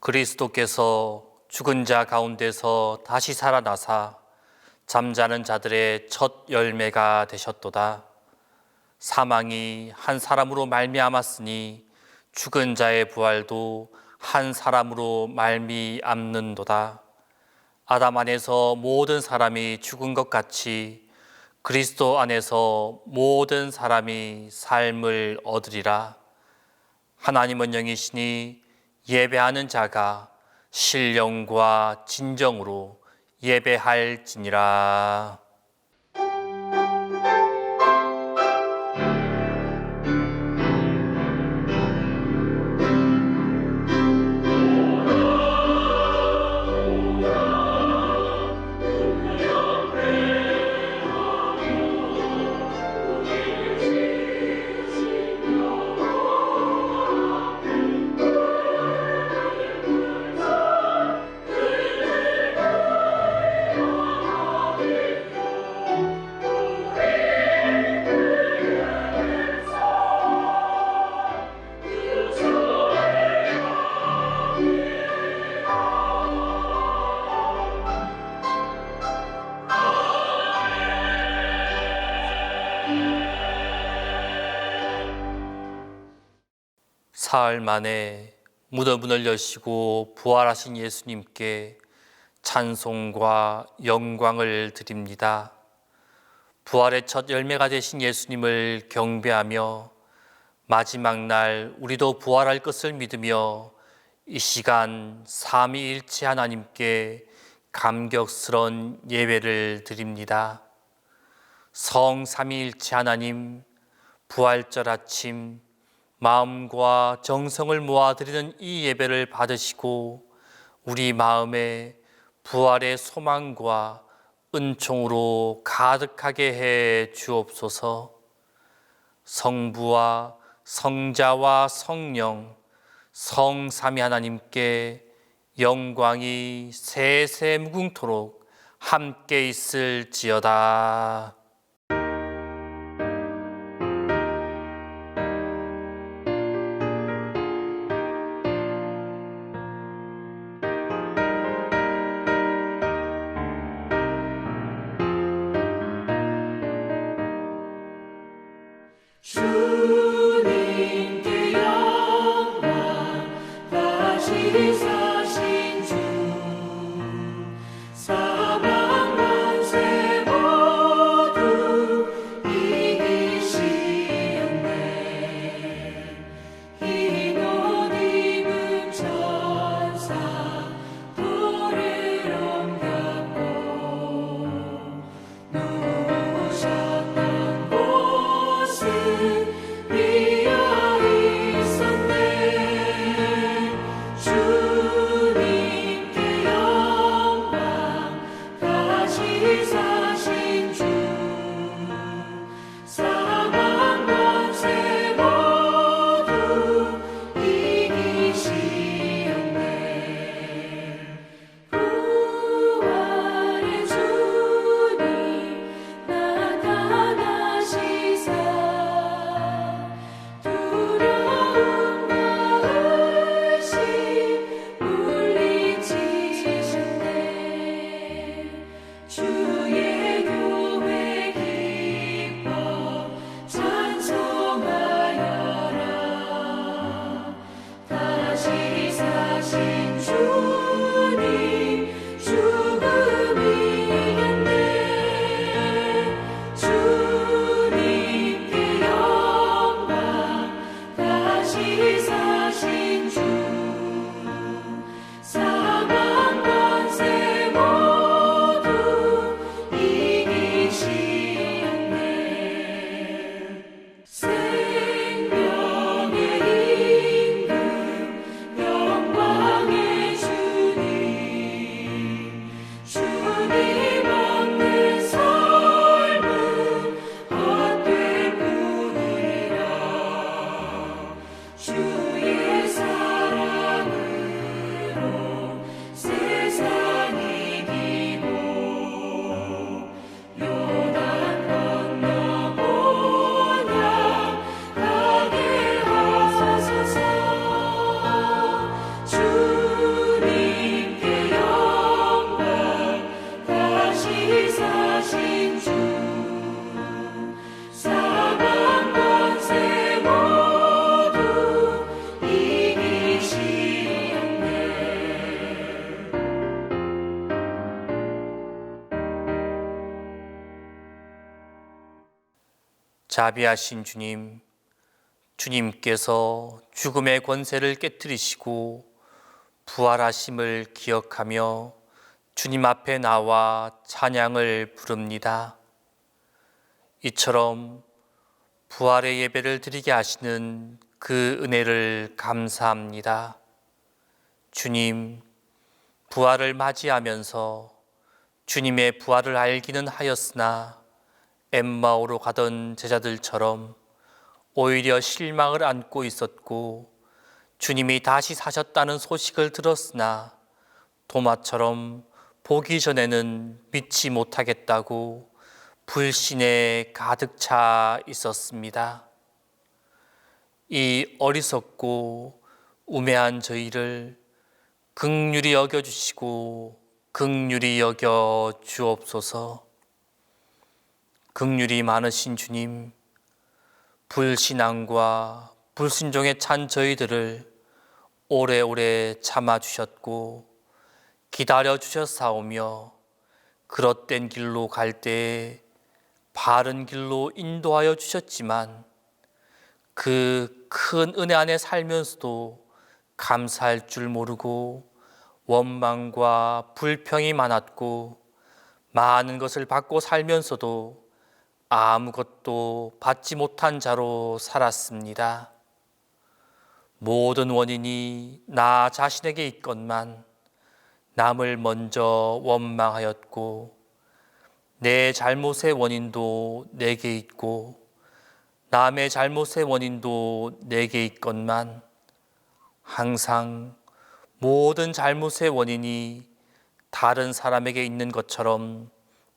그리스도께서 죽은 자 가운데서 다시 살아나사 잠자는 자들의 첫 열매가 되셨도다. 사망이 한 사람으로 말미암았으니 죽은 자의 부활도 한 사람으로 말미암는도다. 아담 안에서 모든 사람이 죽은 것 같이 그리스도 안에서 모든 사람이 삶을 얻으리라. 하나님은 영이시니 예배하는 자가 신령과 진정으로 예배할지니라. 사흘 만에 무덤문을 여시고 부활하신 예수님께 찬송과 영광을 드립니다. 부활의 첫 열매가 되신 예수님을 경배하며 마지막 날 우리도 부활할 것을 믿으며 이 시간 삼위일체 하나님께 감격스러운 예배를 드립니다. 성삼위일체 하나님, 부활절 아침 마음과 정성을 모아드리는 이 예배를 받으시고 우리 마음에 부활의 소망과 은총으로 가득하게 해 주옵소서. 성부와 성자와 성령 성삼위 하나님께 영광이 세세 무궁토록 함께 있을지어다. 주님께 영광, 다시 사신 주, 사망 권세 모두 이기시었네. 흰 옷 입은 천사 돌을 옮겼고 누우셨던 곳은 자비하신 주님, 주님께서 죽음의 권세를 깨뜨리시고 부활하심을 기억하며 주님 앞에 나와 찬양을 부릅니다. 이처럼 부활의 예배를 드리게 하시는 그 은혜를 감사합니다. 주님, 부활을 맞이하면서 주님의 부활을 알기는 하였으나 엠마오로 가던 제자들처럼 오히려 실망을 안고 있었고, 주님이 다시 사셨다는 소식을 들었으나 도마처럼 보기 전에는 믿지 못하겠다고 불신에 가득 차 있었습니다. 이 어리석고 우매한 저희를 긍휼히 여겨주시고 긍휼히 여겨 주옵소서. 긍휼이 많으신 주님, 불신앙과 불순종에 찬 저희들을 오래오래 참아주셨고 기다려주셨사오며 그릇된 길로 갈 때에 바른 길로 인도하여 주셨지만 그 큰 은혜 안에 살면서도 감사할 줄 모르고 원망과 불평이 많았고 많은 것을 받고 살면서도 아무것도 받지 못한 자로 살았습니다. 모든 원인이 나 자신에게 있건만 남을 먼저 원망하였고 내 잘못의 원인도 내게 있고 남의 잘못의 원인도 내게 있건만 항상 모든 잘못의 원인이 다른 사람에게 있는 것처럼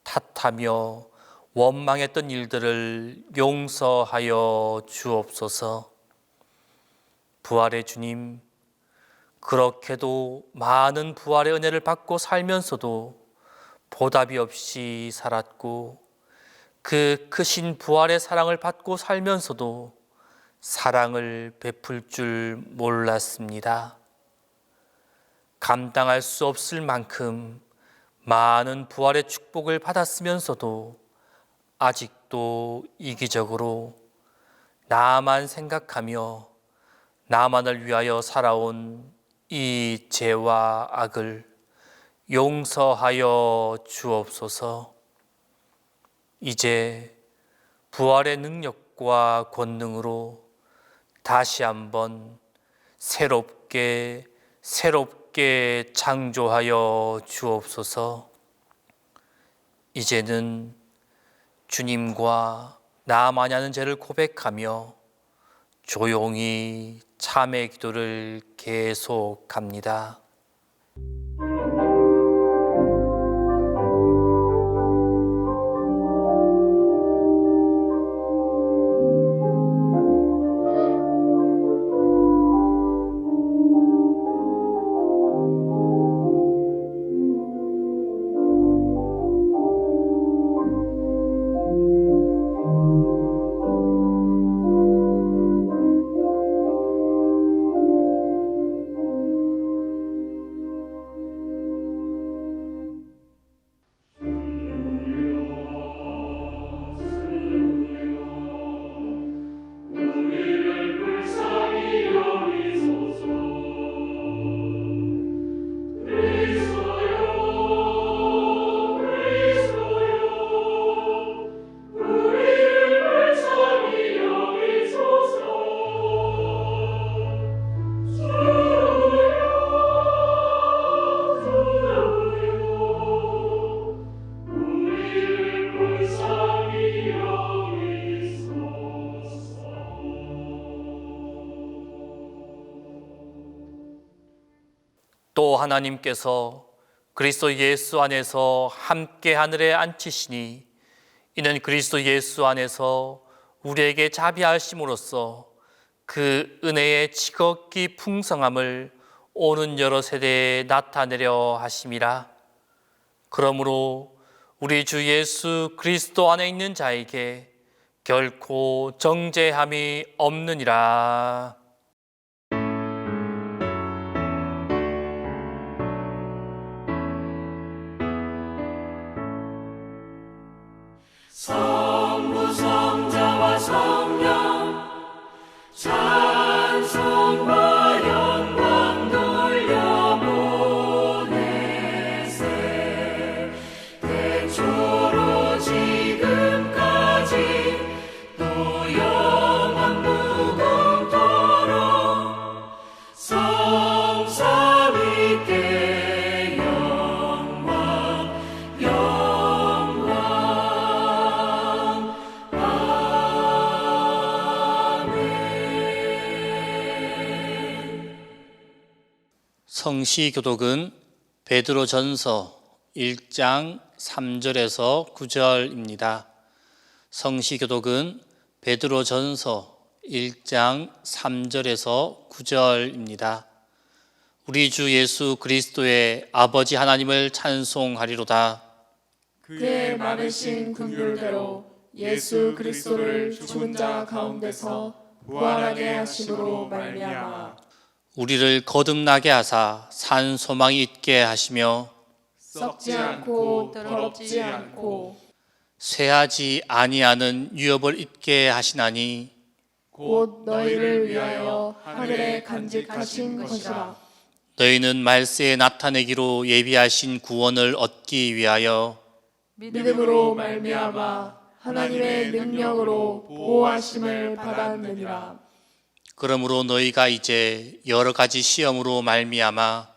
탓하며 원망했던 일들을 용서하여 주옵소서. 부활의 주님, 그렇게도 많은 부활의 은혜를 받고 살면서도 보답이 없이 살았고 그 크신 부활의 사랑을 받고 살면서도 사랑을 베풀 줄 몰랐습니다. 감당할 수 없을 만큼 많은 부활의 축복을 받았으면서도 아직도 이기적으로 나만 생각하며 나만을 위하여 살아온 이 죄와 악을 용서하여 주옵소서. 이제 부활의 능력과 권능으로 다시 한번 새롭게 창조하여 주옵소서. 이제는 주님과 나만이 하는 죄를 고백하며 조용히 참회 기도를 계속합니다. 또 하나님께서 그리스도 예수 안에서 함께 하늘에 앉히시니 이는 그리스도 예수 안에서 우리에게 자비하심으로써 그 은혜의 지극히 풍성함을 오는 여러 세대에 나타내려 하심이라. 그러므로 우리 주 예수 그리스도 안에 있는 자에게 결코 정죄함이 없느니라. 성부 성자와 성시교독은 베드로전서 1장 3절에서 9절입니다. 성시교독은 베드로전서 1장 3절에서 9절입니다. 우리 주 예수 그리스도의 아버지 하나님을 찬송하리로다. 그의 많으신 긍휼대로 예수 그리스도를 죽은 자 가운데서 부활하게 하심으로 말미암아 우리를 거듭나게 하사 산 소망이 있게 하시며 썩지 않고 더럽지 않고 쇠하지 아니하는 유업을 잊게 하시나니 곧 너희를 위하여 하늘에 간직하신 것이라. 너희는 말세에 나타내기로 예비하신 구원을 얻기 위하여 믿음으로 말미암아 하나님의 능력으로 보호하심을 받았느니라. 그러므로 너희가 이제 여러 가지 시험으로 말미암아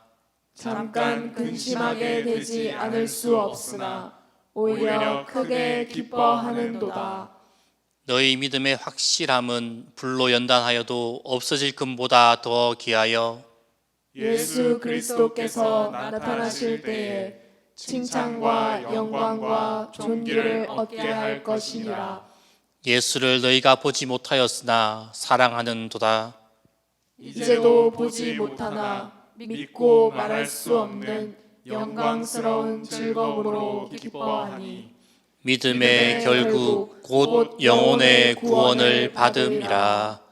잠깐 근심하게 되지 않을 수 없으나 오히려 크게 기뻐하는도다. 너희 믿음의 확실함은 불로 연단하여도 없어질 금보다 더 귀하여 예수 그리스도께서 나타나실 때에 칭찬과 영광과 존귀를 얻게 할 것이니라. 예수를 너희가 보지 못하였으나 사랑하는도다. 이제도 보지 못하나 믿고 말할 수 없는 영광스러운 즐거움으로 기뻐하니 믿음의 결국 곧 영혼의 구원을 받음이라.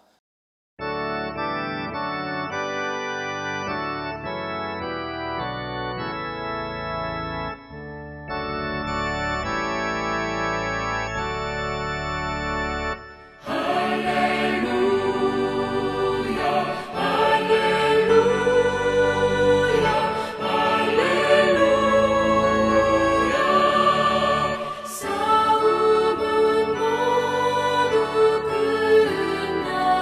싸움은 모두 끝났나이다.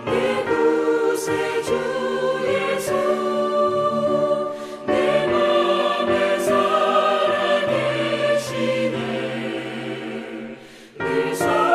내 구세주 예수 내 맘에 살아계시네 늘 살아계시네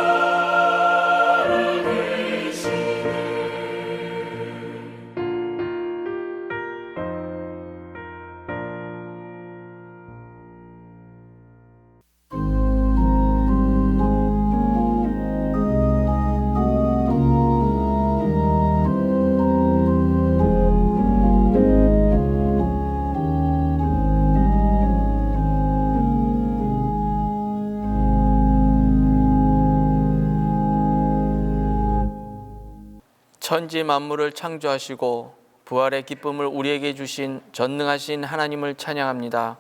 천지 만물을 창조하시고 부활의 기쁨을 우리에게 주신 전능하신 하나님을 찬양합니다.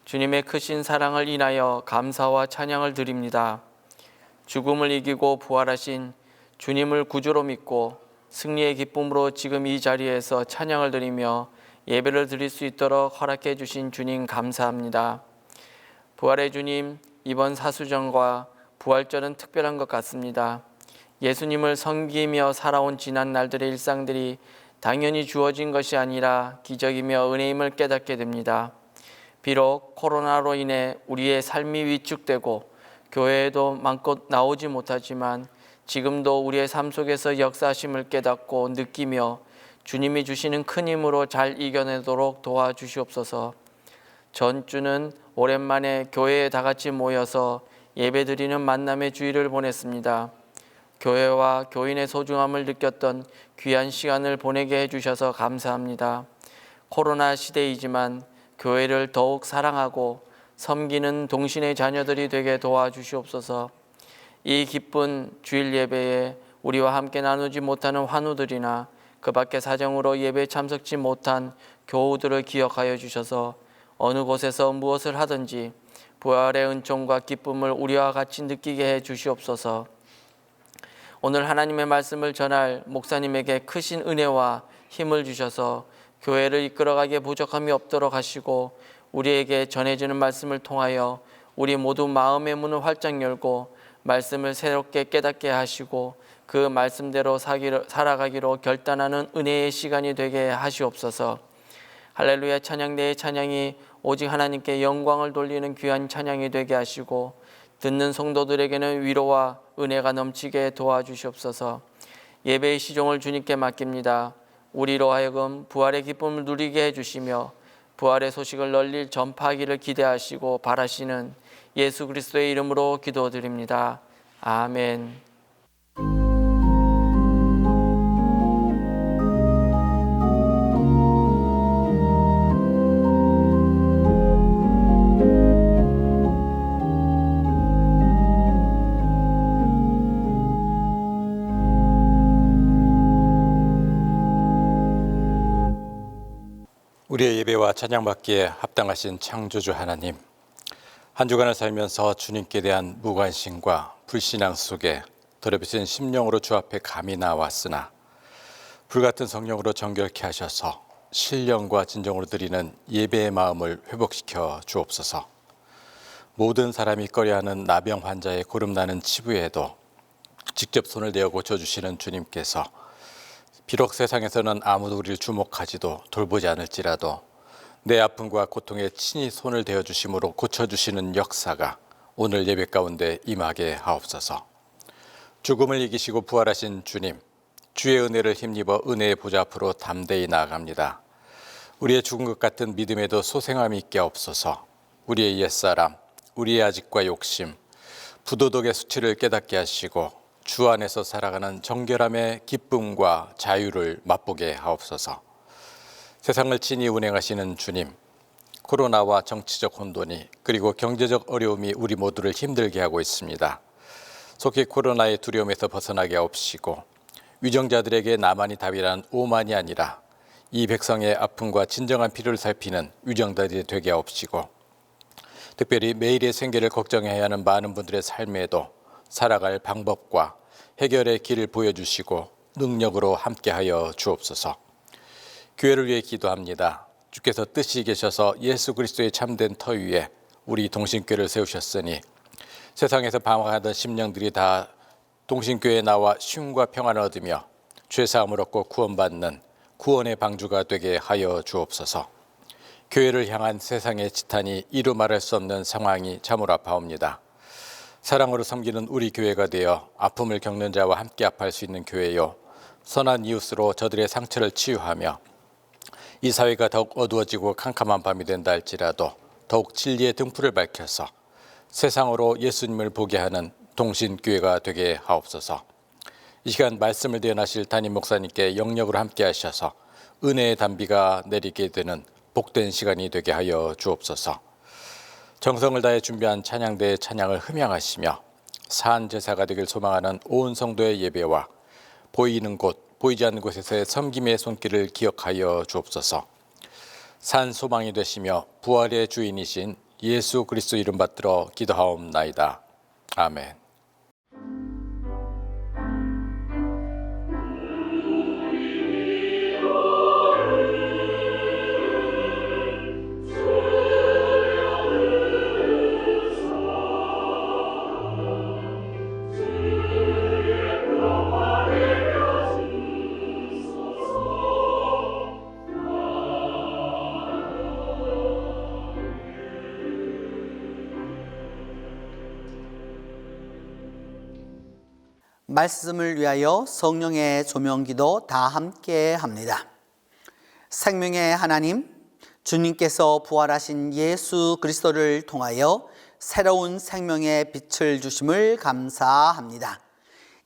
주님의 크신 사랑을 인하여 감사와 찬양을 드립니다. 죽음을 이기고 부활하신 주님을 구주로 믿고 승리의 기쁨으로 지금 이 자리에서 찬양을 드리며 예배를 드릴 수 있도록 허락해 주신 주님 감사합니다. 부활의 주님, 이번 사수전과 부활절은 특별한 것 같습니다. 예수님을 섬기며 살아온 지난 날들의 일상들이 당연히 주어진 것이 아니라 기적이며 은혜임을 깨닫게 됩니다. 비록 코로나로 인해 우리의 삶이 위축되고 교회에도 마음껏 나오지 못하지만 지금도 우리의 삶 속에서 역사하심을 깨닫고 느끼며 주님이 주시는 큰 힘으로 잘 이겨내도록 도와주시옵소서. 전주는 오랜만에 교회에 다 같이 모여서 예배드리는 만남의 주일을 보냈습니다. 교회와 교인의 소중함을 느꼈던 귀한 시간을 보내게 해주셔서 감사합니다. 코로나 시대이지만 교회를 더욱 사랑하고 섬기는 동신의 자녀들이 되게 도와주시옵소서. 이 기쁜 주일 예배에 우리와 함께 나누지 못하는 환우들이나 그 밖의 사정으로 예배에 참석치 못한 교우들을 기억하여 주셔서 어느 곳에서 무엇을 하든지 부활의 은총과 기쁨을 우리와 같이 느끼게 해 주시옵소서. 오늘 하나님의 말씀을 전할 목사님에게 크신 은혜와 힘을 주셔서 교회를 이끌어가기에 부족함이 없도록 하시고 우리에게 전해지는 말씀을 통하여 우리 모두 마음의 문을 활짝 열고 말씀을 새롭게 깨닫게 하시고 그 말씀대로 살아가기로 결단하는 은혜의 시간이 되게 하시옵소서. 할렐루야 찬양대의 찬양이 오직 하나님께 영광을 돌리는 귀한 찬양이 되게 하시고 듣는 성도들에게는 위로와 은혜가 넘치게 도와주시옵소서. 예배의 시종을 주님께 맡깁니다. 우리로 하여금 부활의 기쁨을 누리게 해주시며 부활의 소식을 널리 전파하기를 기대하시고 바라시는 예수 그리스도의 이름으로 기도드립니다. 아멘. 우리의 예배와 찬양받기에 합당하신 창조주 하나님, 한 주간을 살면서 주님께 대한 무관심과 불신앙 속에 더럽혀진 심령으로 주 앞에 감히 나왔으나 불같은 성령으로 정결케 하셔서 신령과 진정으로 드리는 예배의 마음을 회복시켜 주옵소서. 모든 사람이 꺼려하는 나병 환자의 고름나는 치부에도 직접 손을 대어 고쳐주시는 주님께서 비록 세상에서는 아무도 우리를 주목하지도 돌보지 않을지라도 내 아픔과 고통에 친히 손을 대어 주심으로 고쳐주시는 역사가 오늘 예배 가운데 임하게 하옵소서. 죽음을 이기시고 부활하신 주님, 주의 은혜를 힘입어 은혜의 보좌 앞으로 담대히 나아갑니다. 우리의 죽은 것 같은 믿음에도 소생함이 있게 하옵소서. 우리의 옛사람, 우리의 아집과 욕심, 부도덕의 수치를 깨닫게 하시고 주 안에서 살아가는 정결함의 기쁨과 자유를 맛보게 하옵소서. 세상을 친히 운행하시는 주님, 코로나와 정치적 혼돈이 그리고 경제적 어려움이 우리 모두를 힘들게 하고 있습니다. 속히 코로나의 두려움에서 벗어나게 하옵시고 위정자들에게 나만이 답이라는 오만이 아니라 이 백성의 아픔과 진정한 필요를 살피는 위정자들이 되게 하옵시고 특별히 매일의 생계를 걱정해야 하는 많은 분들의 삶에도 살아갈 방법과 해결의 길을 보여주시고 능력으로 함께하여 주옵소서. 교회를 위해 기도합니다. 주께서 뜻이 계셔서 예수 그리스도의 참된 터 위에 우리 동신교회를 세우셨으니 세상에서 방황하던 심령들이 다 동신교회에 나와 쉼과 평안을 얻으며 죄사함을 얻고 구원받는 구원의 방주가 되게 하여 주옵소서. 교회를 향한 세상의 지탄이 이루 말할 수 없는 상황이 참으로 아파옵니다. 사랑으로 섬기는 우리 교회가 되어 아픔을 겪는 자와 함께 아파할 수 있는 교회요, 선한 이웃으로 저들의 상처를 치유하며 이 사회가 더욱 어두워지고 캄캄한 밤이 된다 할지라도 더욱 진리의 등불을 밝혀서 세상으로 예수님을 보게 하는 동신교회가 되게 하옵소서. 이 시간 말씀을 대언하실 담임 목사님께 영역으로 함께 하셔서 은혜의 단비가 내리게 되는 복된 시간이 되게 하여 주옵소서. 정성을 다해 준비한 찬양대의 찬양을 흠양하시며 사한 제사가 되길 소망하는 온 성도의 예배와 보이는 곳, 보이지 않는 곳에서의 섬김의 손길을 기억하여 주옵소서. 산 소망이 되시며 부활의 주인이신 예수 그리스도 이름 받들어 기도하옵나이다. 아멘. 말씀을 위하여 성령의 조명기도 다 함께 합니다. 생명의 하나님, 주님께서 부활하신 예수 그리스도를 통하여 새로운 생명의 빛을 주심을 감사합니다.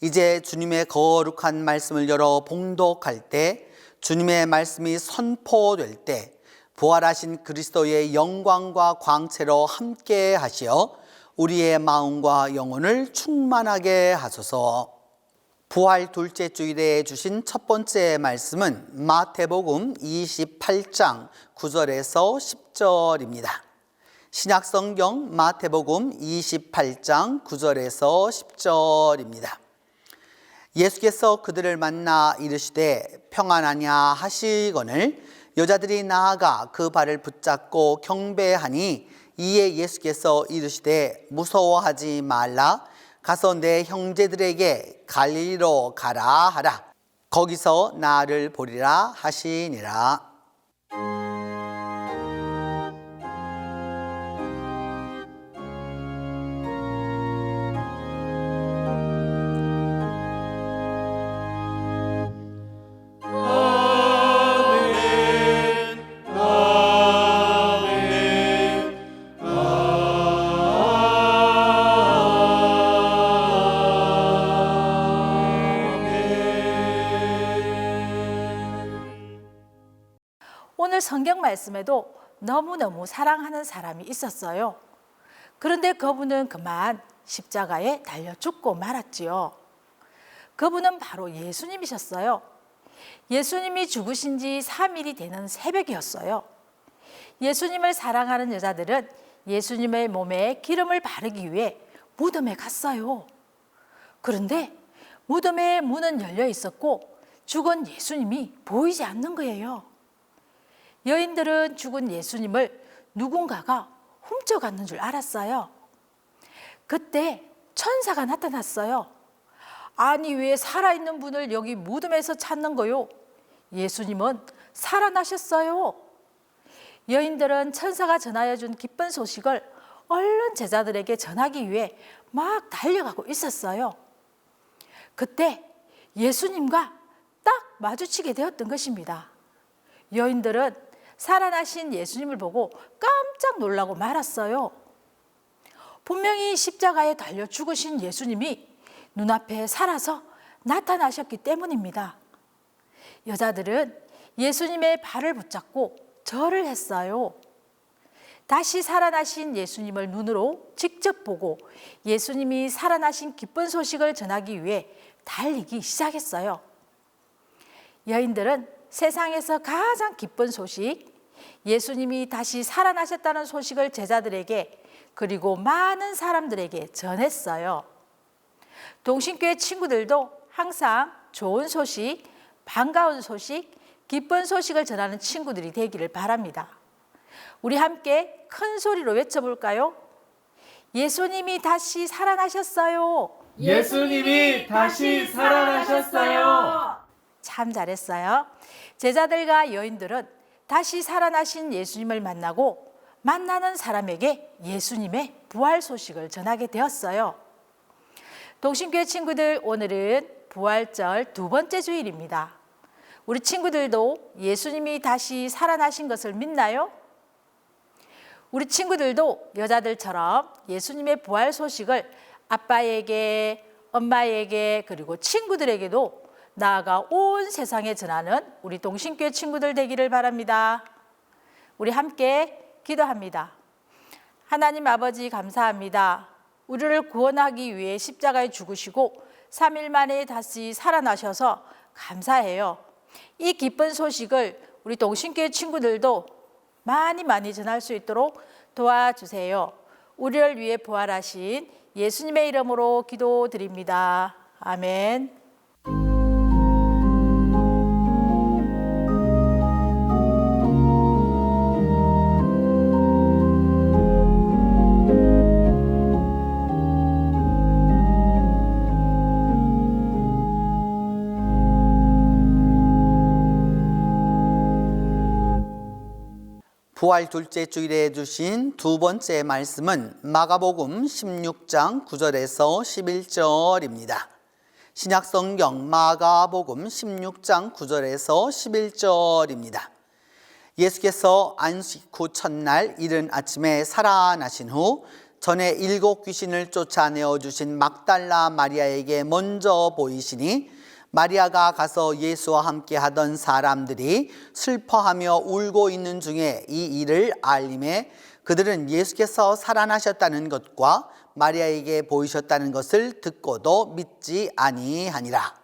이제 주님의 거룩한 말씀을 열어 봉독할 때, 주님의 말씀이 선포될 때 부활하신 그리스도의 영광과 광채로 함께 하시어 우리의 마음과 영혼을 충만하게 하소서. 부활 둘째 주일에 주신 첫 번째 말씀은 마태복음 28장 9절에서 10절입니다. 신약성경 마태복음 28장 9절에서 10절입니다. 예수께서 그들을 만나 이르시되 평안하냐 하시거늘 여자들이 나아가 그 발을 붙잡고 경배하니 이에 예수께서 이르시되 무서워하지 말라. 가서 내 형제들에게 갈릴리로 가라 하라. 거기서 나를 보리라 하시니라. 오늘 성경 말씀에도 너무너무 사랑하는 사람이 있었어요. 그런데 그분은 그만 십자가에 달려 죽고 말았지요. 그분은 바로 예수님이셨어요. 예수님이 죽으신 지 3일이 되는 새벽이었어요. 예수님을 사랑하는 여자들은 예수님의 몸에 기름을 바르기 위해 무덤에 갔어요. 그런데 무덤의 문은 열려 있었고 죽은 예수님이 보이지 않는 거예요. 여인들은 죽은 예수님을 누군가가 훔쳐갔는 줄 알았어요. 그때 천사가 나타났어요. 아니, 왜 살아있는 분을 여기 무덤에서 찾는 거요? 예수님은 살아나셨어요. 여인들은 천사가 전하여 준 기쁜 소식을 얼른 제자들에게 전하기 위해 막 달려가고 있었어요. 그때 예수님과 딱 마주치게 되었던 것입니다. 여인들은 살아나신 예수님을 보고 깜짝 놀라고 말았어요. 분명히 십자가에 달려 죽으신 예수님이 눈앞에 살아서 나타나셨기 때문입니다. 여자들은 예수님의 발을 붙잡고 절을 했어요. 다시 살아나신 예수님을 눈으로 직접 보고 예수님이 살아나신 기쁜 소식을 전하기 위해 달리기 시작했어요. 여인들은 세상에서 가장 기쁜 소식, 예수님이 다시 살아나셨다는 소식을 제자들에게 그리고 많은 사람들에게 전했어요. 동신교회 친구들도 항상 좋은 소식, 반가운 소식, 기쁜 소식을 전하는 친구들이 되기를 바랍니다. 우리 함께 큰 소리로 외쳐볼까요? 예수님이 다시 살아나셨어요. 예수님이 다시 살아나셨어요. 참 잘했어요. 제자들과 여인들은 다시 살아나신 예수님을 만나고 만나는 사람에게 예수님의 부활 소식을 전하게 되었어요. 동신교회 친구들, 오늘은 부활절 두 번째 주일입니다. 우리 친구들도 예수님이 다시 살아나신 것을 믿나요? 우리 친구들도 여자들처럼 예수님의 부활 소식을 아빠에게, 엄마에게, 그리고 친구들에게도 나아가 온 세상에 전하는 우리 동신교회 친구들 되기를 바랍니다. 우리 함께 기도합니다. 하나님 아버지, 감사합니다. 우리를 구원하기 위해 십자가에 죽으시고 3일 만에 다시 살아나셔서 감사해요. 이 기쁜 소식을 우리 동신교회 친구들도 많이 전할 수 있도록 도와주세요. 우리를 위해 부활하신 예수님의 이름으로 기도드립니다. 아멘. 부활 둘째 주일에 주신 두 번째 말씀은 마가복음 16장 9절에서 11절입니다. 신약성경 마가복음 16장 9절에서 11절입니다. 예수께서 안식 후 첫날 이른 아침에 살아나신 후 전에 7 귀신을 쫓아내어 주신 막달라 마리아에게 먼저 보이시니 마리아가 가서 예수와 함께 하던 사람들이 슬퍼하며 울고 있는 중에 이 일을 알림해 그들은 예수께서 살아나셨다는 것과 마리아에게 보이셨다는 것을 듣고도 믿지 아니하니라.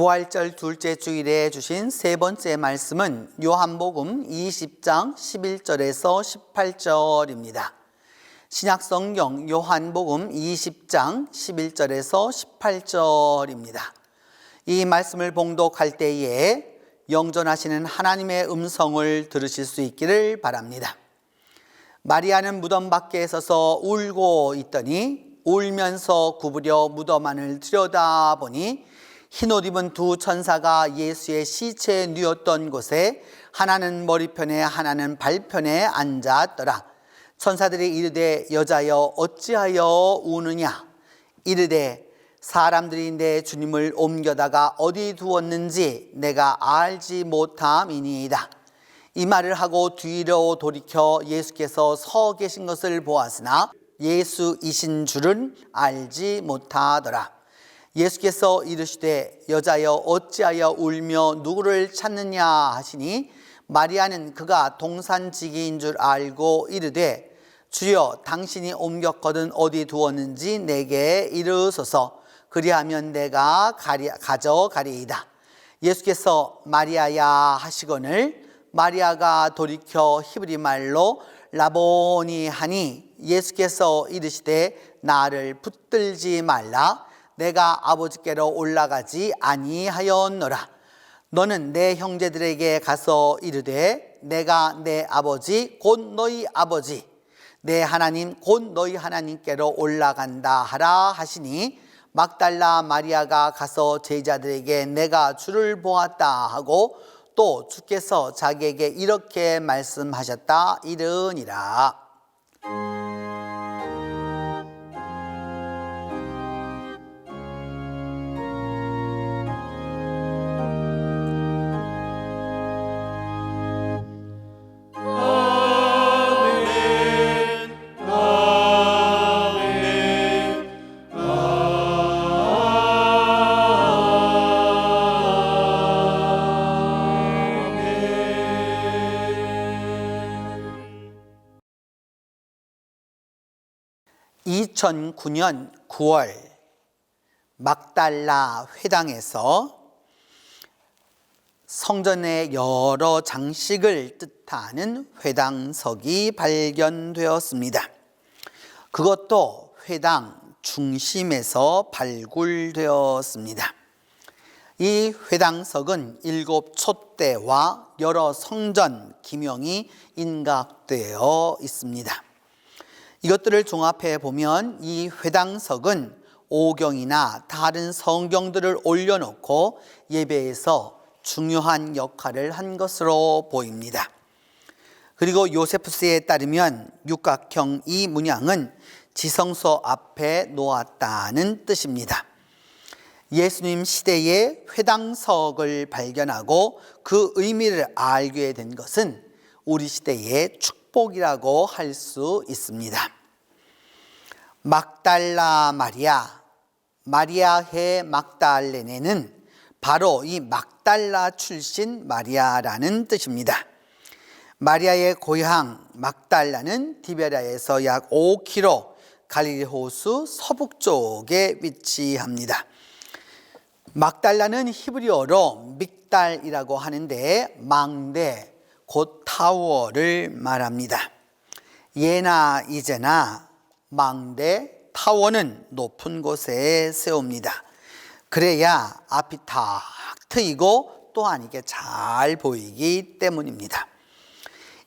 부활절 둘째 주일에 주신 세 번째 말씀은 요한복음 20장 11절에서 18절입니다. 신약성경 요한복음 20장 11절에서 18절입니다. 이 말씀을 봉독할 때에 영존하시는 하나님의 음성을 들으실 수 있기를 바랍니다. 마리아는 무덤 밖에 서서 울고 있더니 울면서 구부려 무덤 안을 들여다보니 흰옷 입은 두 천사가 예수의 시체에 누웠던 곳에 하나는 머리편에 하나는 발편에 앉았더라. 천사들이 이르되 여자여 어찌하여 우느냐? 이르되 사람들이 내 주님을 옮겨다가 어디 두었는지 내가 알지 못함이니이다. 이 말을 하고 뒤로 돌이켜 예수께서 서 계신 것을 보았으나 예수이신 줄은 알지 못하더라. 예수께서 이르시되 여자여 어찌하여 울며 누구를 찾느냐 하시니 마리아는 그가 동산지기인 줄 알고 이르되 주여 당신이 옮겼거든 어디 두었는지 내게 이르소서. 그리하면 내가 가져가리이다. 예수께서 마리아야 하시거늘 마리아가 돌이켜 히브리 말로 라보니 하니 예수께서 이르시되 나를 붙들지 말라. 내가 아버지께로 올라가지 아니하였노라. 너는 내 형제들에게 가서 이르되 내가 내 아버지 곧 너희 아버지 내 하나님 곧 너희 하나님께로 올라간다 하라 하시니 막달라 마리아가 가서 제자들에게 내가 주를 보았다 하고 또 주께서 자기에게 이렇게 말씀하셨다 이르니라. (2009년 9월) 막달라 회당에서 성전의 여러 장식을 뜻하는 회당석이 발견되었습니다. 그것도 회당 중심에서 발굴되었습니다. 이 회당석은 7 촛대와 여러 성전 기명이 인각되어 있습니다. 이것들을 종합해 보면 이 회당석은 오경이나 다른 성경들을 올려놓고 예배에서 중요한 역할을 한 것으로 보입니다. 그리고 요세푸스에 따르면 육각형 이 문양은 지성소 앞에 놓았다는 뜻입니다. 예수님 시대에 회당석을 발견하고 그 의미를 알게 된 것은 우리 시대의 축복이라고 할 수 있습니다. 막달라 마리아, 마리아해 막달레네는 바로 이 막달라 출신 마리아라는 뜻입니다. 마리아의 고향 막달라는 디베라에서 약 5km 갈릴리 호수 서북쪽에 위치합니다. 막달라는 히브리어로 믹달이라고 하는데 망대, 곧 타워를 말합니다. 예나 이제나 망대, 타워는 높은 곳에 세웁니다. 그래야 앞이 탁 트이고 또한 이게 잘 보이기 때문입니다.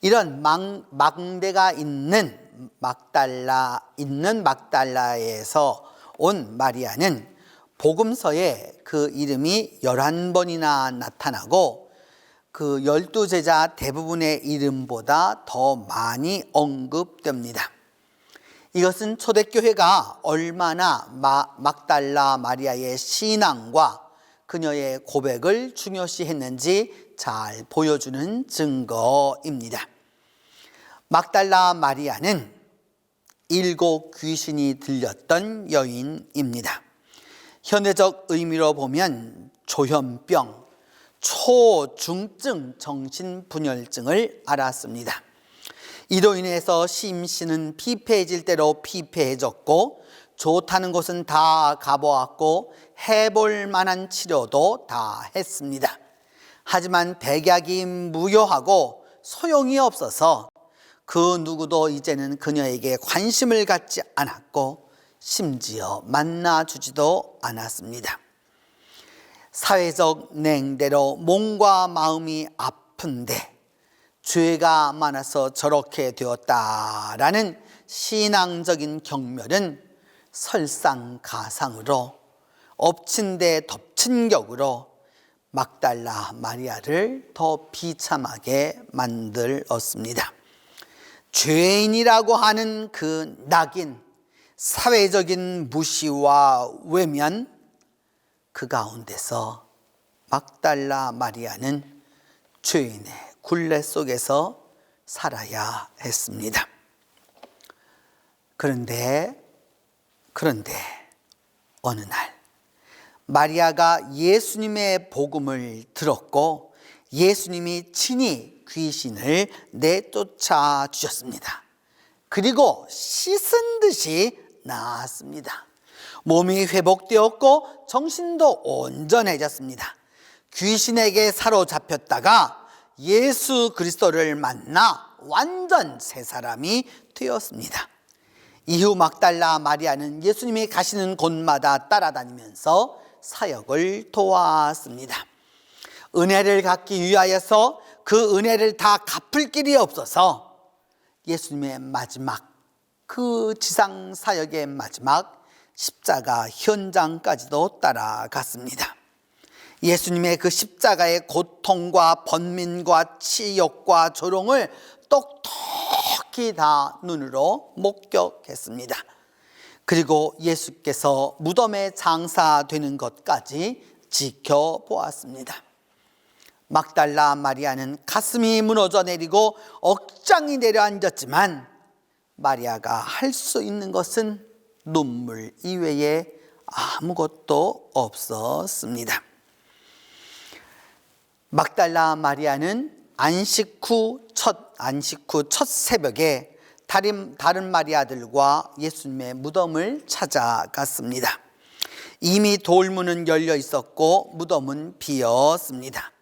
이런 망대가 있는 막달라에서 온 마리아는 복음서에 그 이름이 11번이나 나타나고 그 12제자 대부분의 이름보다 더 많이 언급됩니다. 이것은 초대교회가 얼마나 막달라 마리아의 신앙과 그녀의 고백을 중요시했는지 잘 보여주는 증거입니다. 막달라 마리아는 7 귀신이 들렸던 여인입니다. 현대적 의미로 보면 조현병, 초중증 정신분열증을 앓았습니다. 이로 인해서 심신은 피폐해질 대로 피폐해졌고 좋다는 곳은 다 가보았고 해볼 만한 치료도 다 했습니다. 하지만 백약이 무효하고 소용이 없어서 그 누구도 이제는 그녀에게 관심을 갖지 않았고 심지어 만나주지도 않았습니다. 사회적 냉대로 몸과 마음이 아픈데 죄가 많아서 저렇게 되었다라는 신앙적인 경멸은 설상가상으로 엎친 데 덮친 격으로 막달라 마리아를 더 비참하게 만들었습니다. 죄인이라고 하는 그 낙인, 사회적인 무시와 외면, 그 가운데서 막달라 마리아는 죄인의 굴레 속에서 살아야 했습니다. 그런데 어느 날 마리아가 예수님의 복음을 들었고 예수님이 친히 귀신을 내쫓아 주셨습니다. 그리고 씻은 듯이 나았습니다. 몸이 회복되었고 정신도 온전해졌습니다. 귀신에게 사로잡혔다가 예수 그리스도를 만나 완전 새 사람이 되었습니다. 이후 막달라 마리아는 예수님이 가시는 곳마다 따라다니면서 사역을 도왔습니다. 은혜를 갖기 위하여서 그 은혜를 다 갚을 길이 없어서 예수님의 마지막, 그 지상 사역의 마지막 십자가 현장까지도 따라갔습니다. 예수님의 그 십자가의 고통과 번민과 치욕과 조롱을 똑똑히 다 눈으로 목격했습니다. 그리고 예수께서 무덤에 장사되는 것까지 지켜보았습니다. 막달라 마리아는 가슴이 무너져 내리고 억장이 내려앉았지만 마리아가 할 수 있는 것은 눈물 이외에 아무것도 없었습니다. 막달라 마리아는 안식 후 첫 새벽에 다른 마리아들과 예수님의 무덤을 찾아갔습니다. 이미 돌문은 열려 있었고 무덤은 비었습니다.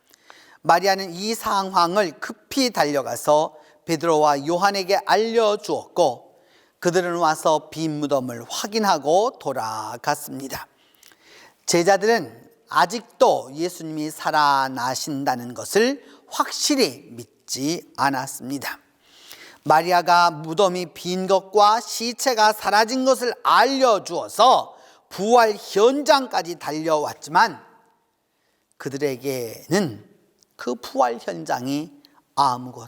마리아는 이 상황을 급히 달려가서 베드로와 요한에게 알려주었고 그들은 와서 빈 무덤을 확인하고 돌아갔습니다. 제자들은 아직도 예수님이 살아나신다는 것을 확실히 믿지 않았습니다. 마리아가 무덤이 빈 것과 시체가 사라진 것을 알려주어서 부활 현장까지 달려왔지만 그들에게는 그 부활 현장이 아무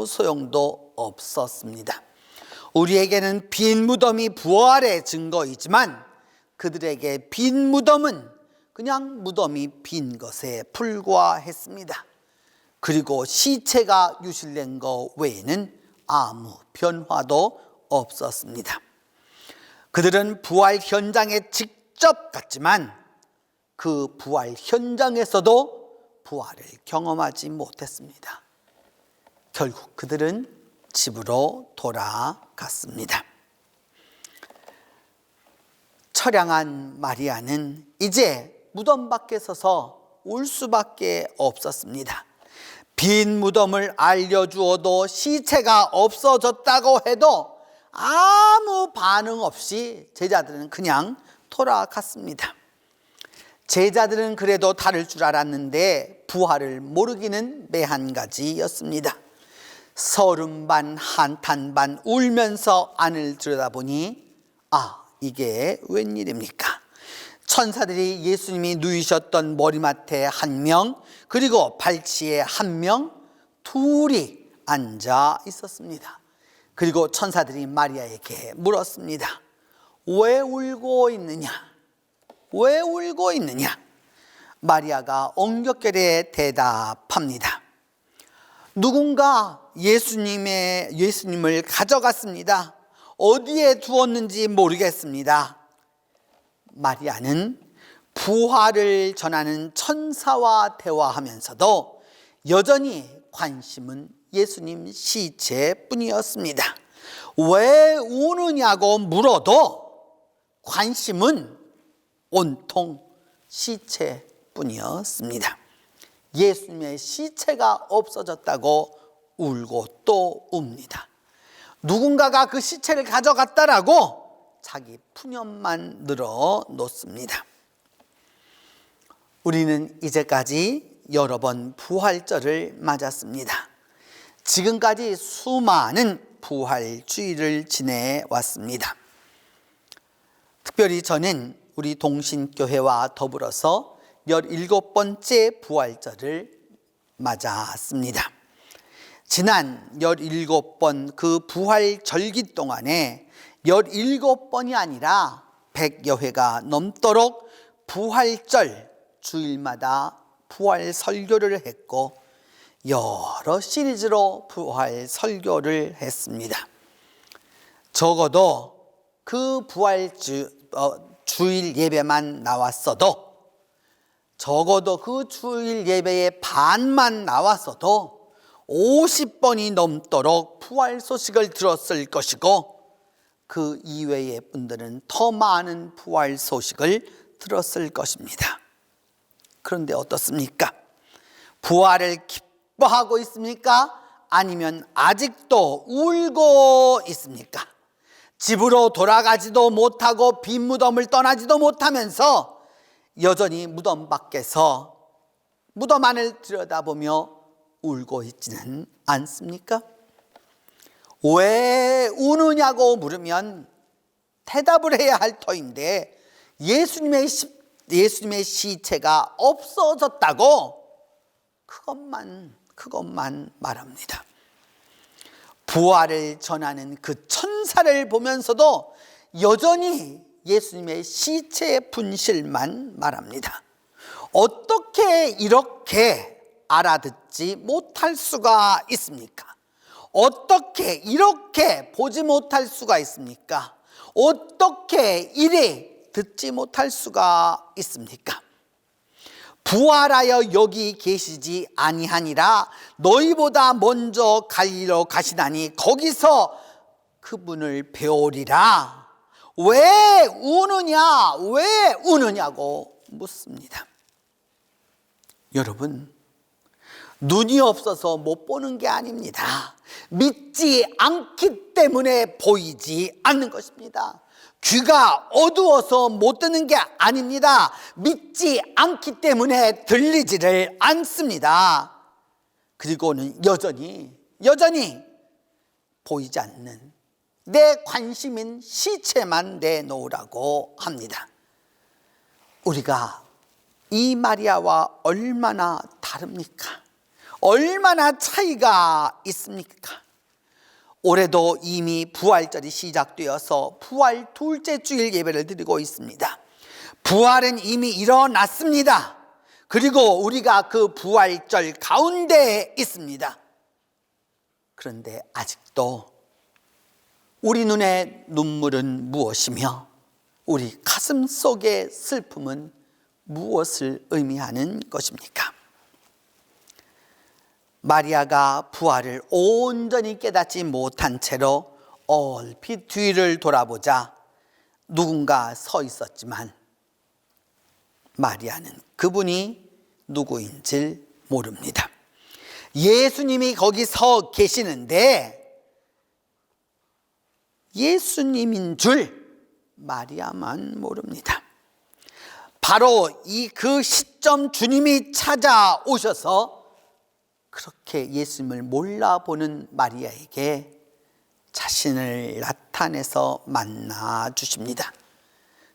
소용도 없었습니다. 우리에게는 빈 무덤이 부활의 증거이지만 그들에게 빈 무덤은 그냥 무덤이 빈 것에 불과했습니다. 그리고 시체가 유실된 것 외에는 아무 변화도 없었습니다. 그들은 부활 현장에 직접 갔지만 그 부활 현장에서도 부활을 경험하지 못했습니다. 결국 그들은 집으로 돌아갔습니다. 처량한 마리아는 이제 무덤 밖에 서서 울 수밖에 없었습니다. 빈 무덤을 알려주어도 시체가 없어졌다고 해도 아무 반응 없이 제자들은 그냥 돌아갔습니다. 제자들은 그래도 다를 줄 알았는데 부활을 모르기는 매한가지였습니다. 서름 반 한탄 반 울면서 안을 들여다보니 이게 웬일입니까? 천사들이 예수님이 누이셨던 머리맡에 한 명, 그리고 발치에 한 명, 둘이 앉아 있었습니다. 그리고 천사들이 마리아에게 물었습니다. 왜 울고 있느냐? 왜 울고 있느냐? 마리아가 엉겹결에 대답합니다. 누군가 예수님을 가져갔습니다. 어디에 두었는지 모르겠습니다. 마리아는 부활을 전하는 천사와 대화하면서도 여전히 관심은 예수님 시체뿐이었습니다. 왜 우느냐고 물어도 관심은 온통 시체뿐이었습니다. 예수님의 시체가 없어졌다고 울고 또 웁니다. 누군가가 그 시체를 가져갔다라고 자기 푸념만 늘어놓습니다. 우리는 이제까지 여러 번 부활절을 맞았습니다. 지금까지 수많은 부활주의를 지내왔습니다. 특별히 저는 우리 동신교회와 더불어서 17번째 부활절을 맞았습니다. 지난 17번 그 부활절기 동안에 17번이 아니라 100여 회가 넘도록 부활절 주일마다 부활 설교를 했고 여러 시리즈로 부활 설교를 했습니다. 적어도 그 부활 주일 예배만 나왔어도, 적어도 그 주일 예배의 반만 나왔어도 50번이 넘도록 부활 소식을 들었을 것이고, 그 이외의 분들은 더 많은 부활 소식을 들었을 것입니다. 그런데 어떻습니까? 부활을 기뻐하고 있습니까? 아니면 아직도 울고 있습니까? 집으로 돌아가지도 못하고 빈 무덤을 떠나지도 못하면서 여전히 무덤 밖에서 무덤 안을 들여다보며 울고 있지는 않습니까? 왜 우느냐고 물으면 대답을 해야 할 터인데 예수님의 시체가 없어졌다고 그것만 말합니다. 부활을 전하는 그 천사를 보면서도 여전히 예수님의 시체의 분실만 말합니다. 어떻게 이렇게 알아듣지 못할 수가 있습니까? 어떻게 이렇게 보지 못할 수가 있습니까? 어떻게 이리 듣지 못할 수가 있습니까? 부활하여 여기 계시지 아니하니라 너희보다 먼저 갈리러 가시나니 거기서 그분을 배우리라. 왜 우느냐? 왜 우느냐고 묻습니다. 여러분, 눈이 없어서 못 보는 게 아닙니다. 믿지 않기 때문에 보이지 않는 것입니다. 귀가 어두워서 못 듣는 게 아닙니다. 믿지 않기 때문에 들리지를 않습니다. 그리고는 여전히 보이지 않는 내 관심인 시체만 내놓으라고 합니다. 우리가 이 마리아와 얼마나 다릅니까? 얼마나 차이가 있습니까? 올해도 이미 부활절이 시작되어서 부활 둘째 주일 예배를 드리고 있습니다. 부활은 이미 일어났습니다. 그리고 우리가 그 부활절 가운데에 있습니다. 그런데 아직도 우리 눈의 눈물은 무엇이며 우리 가슴 속의 슬픔은 무엇을 의미하는 것입니까? 마리아가 부활을 온전히 깨닫지 못한 채로 얼핏 뒤를 돌아보자 누군가 서 있었지만 마리아는 그분이 누구인지 모릅니다. 예수님이 거기 서 계시는데 예수님인 줄 마리아만 모릅니다. 바로 그 시점 주님이 찾아오셔서 그렇게 예수님을 몰라보는 마리아에게 자신을 나타내서 만나 주십니다.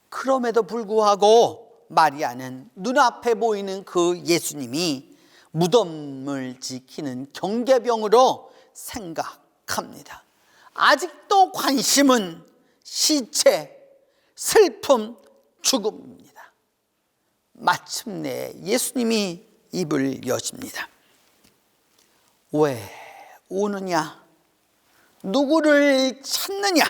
그럼에도 불구하고 마리아는 눈앞에 보이는 그 예수님이 무덤을 지키는 경계병으로 생각합니다. 아직도 관심은 시체, 슬픔, 죽음입니다. 마침내 예수님이 입을 여십니다. 왜 우느냐? 누구를 찾느냐?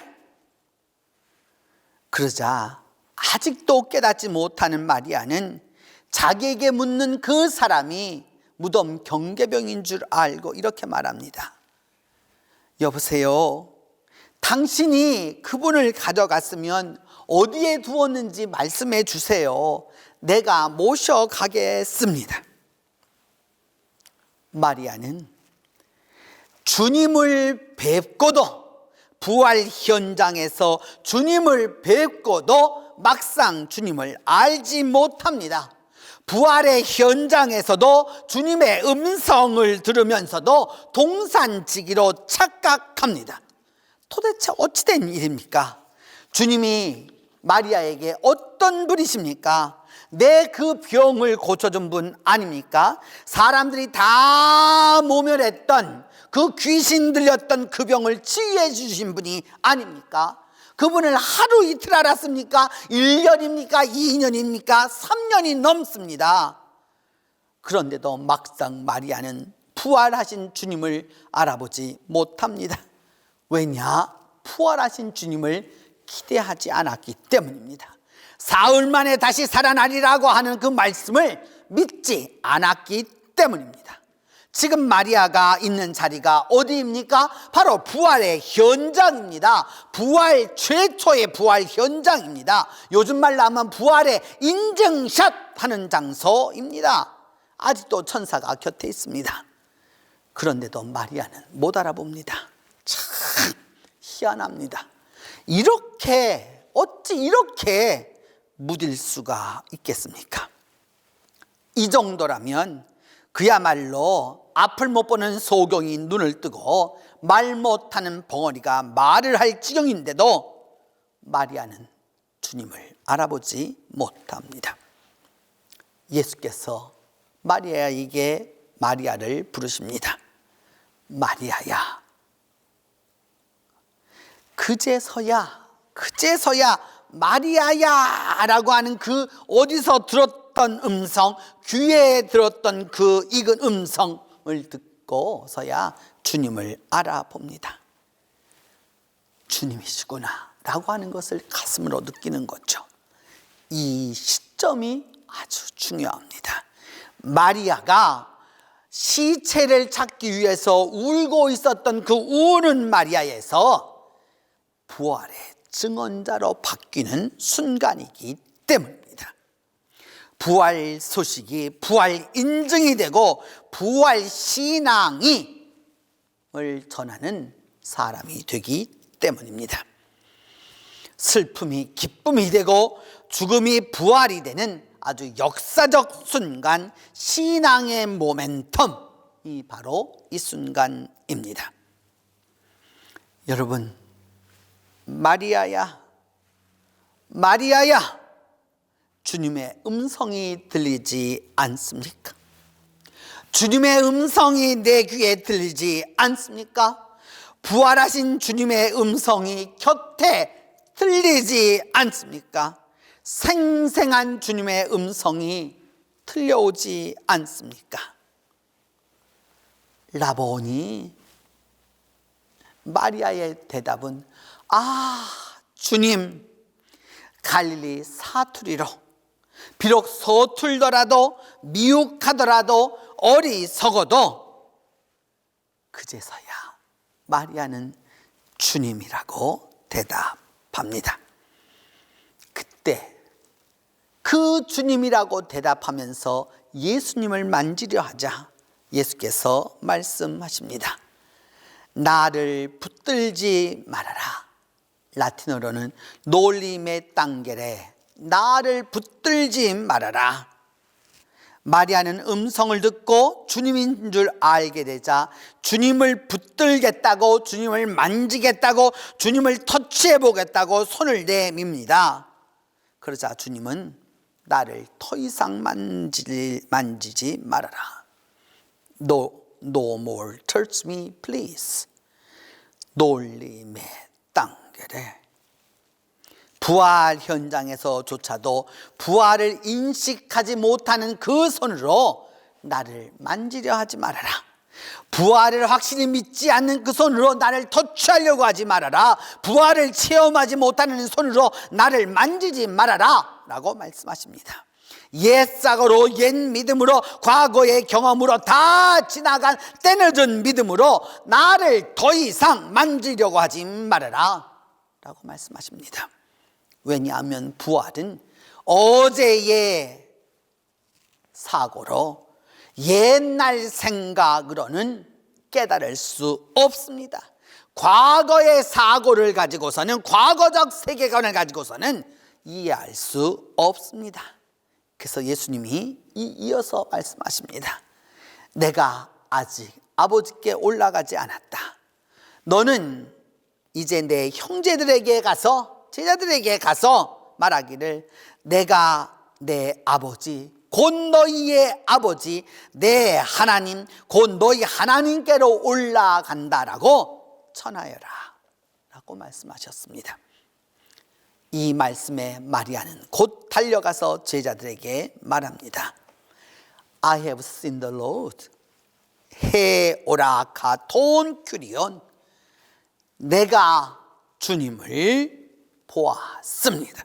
그러자 아직도 깨닫지 못하는 마리아는 자기에게 묻는 그 사람이 무덤 경계병인 줄 알고 이렇게 말합니다. 여보세요. 당신이 그분을 가져갔으면 어디에 두었는지 말씀해 주세요. 내가 모셔가겠습니다. 마리아는 주님을 뵙고도, 부활 현장에서 주님을 뵙고도 막상 주님을 알지 못합니다. 부활의 현장에서도 주님의 음성을 들으면서도 동산지기로 착각합니다. 도대체 어찌된 일입니까? 주님이 마리아에게 어떤 분이십니까? 내 그 병을 고쳐준 분 아닙니까? 사람들이 다 모멸했던, 그 귀신 들렸던 그 병을 치유해 주신 분이 아닙니까? 그분을 하루 이틀 알았습니까? 1년입니까? 2년입니까? 3년이 넘습니다. 그런데도 막상 마리아는 부활하신 주님을 알아보지 못합니다. 왜냐? 부활하신 주님을 기대하지 않았기 때문입니다. 사흘 만에 다시 살아나리라고 하는 그 말씀을 믿지 않았기 때문입니다. 지금 마리아가 있는 자리가 어디입니까? 바로 부활의 현장입니다. 부활, 최초의 부활 현장입니다. 요즘 말로 하면 부활의 인증샷 하는 장소입니다. 아직도 천사가 곁에 있습니다. 그런데도 마리아는 못 알아봅니다. 참 희한합니다. 어찌 이렇게 무딜 수가 있겠습니까? 이 정도라면 그야말로 앞을 못 보는 소경이 눈을 뜨고 말 못하는 벙어리가 말을 할 지경인데도 마리아는 주님을 알아보지 못합니다. 예수께서 마리아에게 마리아를 부르십니다. 마리아야. 그제서야 마리아야 라고 하는 그 어디서 들었던 음성, 귀에 들었던 그 익은 음성을 듣고서야 주님을 알아봅니다. 주님이시구나 라고 하는 것을 가슴으로 느끼는 거죠. 이 시점이 아주 중요합니다. 마리아가 시체를 찾기 위해서 울고 있었던 그 우는 마리아에서 부활의 증언자로 바뀌는 순간이기 때문입니다. 부활 소식이 부활 인증이 되고 부활 신앙을 전하는 사람이 되기 때문입니다. 슬픔이 기쁨이 되고 죽음이 부활이 되는 아주 역사적 순간, 신앙의 모멘텀이 바로 이 순간입니다. 여러분, 마리아야, 마리아야, 주님의 음성이 들리지 않습니까? 주님의 음성이 내 귀에 들리지 않습니까? 부활하신 주님의 음성이 곁에 들리지 않습니까? 생생한 주님의 음성이 들려오지 않습니까? 라보니, 마리아의 대답은 주님, 갈릴리 사투리로 비록 서툴더라도 미혹하더라도 어리석어도 그제서야 마리아는 주님이라고 대답합니다. 그때 그 주님이라고 대답하면서 예수님을 만지려 하자 예수께서 말씀하십니다. 나를 붙들지 말아라. 라틴어로는 놀림의 땅게레, 나를 붙들지 말아라. 마리아는 음성을 듣고 주님인 줄 알게 되자 주님을 붙들겠다고, 주님을 만지겠다고, 주님을 터치해 보겠다고 손을 내밉니다. 그러자 주님은 나를 더 이상 만지지 말아라. No more touch me, please. 놀림의 땅게레. 부활 현장에서조차도 부활을 인식하지 못하는 그 손으로 나를 만지려 하지 말아라. 부활을 확실히 믿지 않는 그 손으로 나를 터치하려고 하지 말아라. 부활을 체험하지 못하는 손으로 나를 만지지 말아라 라고 말씀하십니다. 옛사고로, 옛 믿음으로, 과거의 경험으로 다 지나간 때늦은 믿음으로 나를 더 이상 만지려고 하지 말아라 라고 말씀하십니다. 왜냐하면 부활은 어제의 사고로 옛날 생각으로는 깨달을 수 없습니다. 과거의 사고를 가지고서는, 과거적 세계관을 가지고서는 이해할 수 없습니다. 그래서 예수님이 이어서 말씀하십니다. 내가 아직 아버지께 올라가지 않았다. 너는 이제 내 형제들에게 가서, 제자들에게 가서 말하기를 내가 내 아버지, 곧 너희의 아버지, 내 하나님, 곧 너희 하나님께로 올라간다라고 전하여라 라고 말씀하셨습니다. 이 말씀에 마리아는 곧 달려가서 제자들에게 말합니다. I have seen the Lord. 해 오라카 돈 큐리온. 내가 주님을 보았습니다.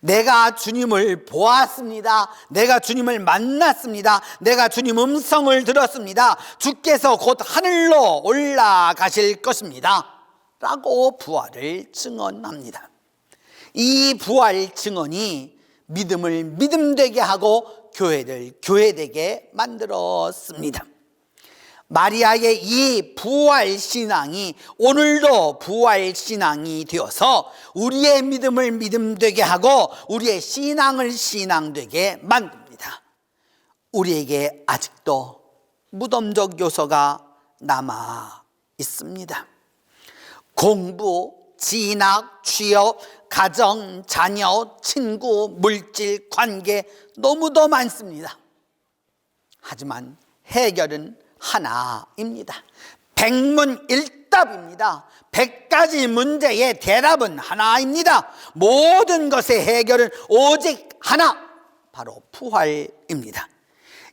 내가 주님을 보았습니다. 내가 주님을 만났습니다. 내가 주님 음성을 들었습니다. 주께서 곧 하늘로 올라가실 것입니다 라고 부활을 증언합니다. 이 부활 증언이 믿음을 믿음되게 하고 교회를 교회되게 만들었습니다. 마리아의 이 부활 신앙이 오늘도 부활 신앙이 되어서 우리의 믿음을 믿음되게 하고 우리의 신앙을 신앙되게 만듭니다. 우리에게 아직도 무덤적 요소가 남아 있습니다. 공부, 진학, 취업, 가정, 자녀, 친구, 물질, 관계 너무도 많습니다. 하지만 해결은 하나입니다. 백문일답입니다. 100가지 문제의 대답은 하나입니다. 모든 것의 해결은 오직 하나, 바로 부활입니다.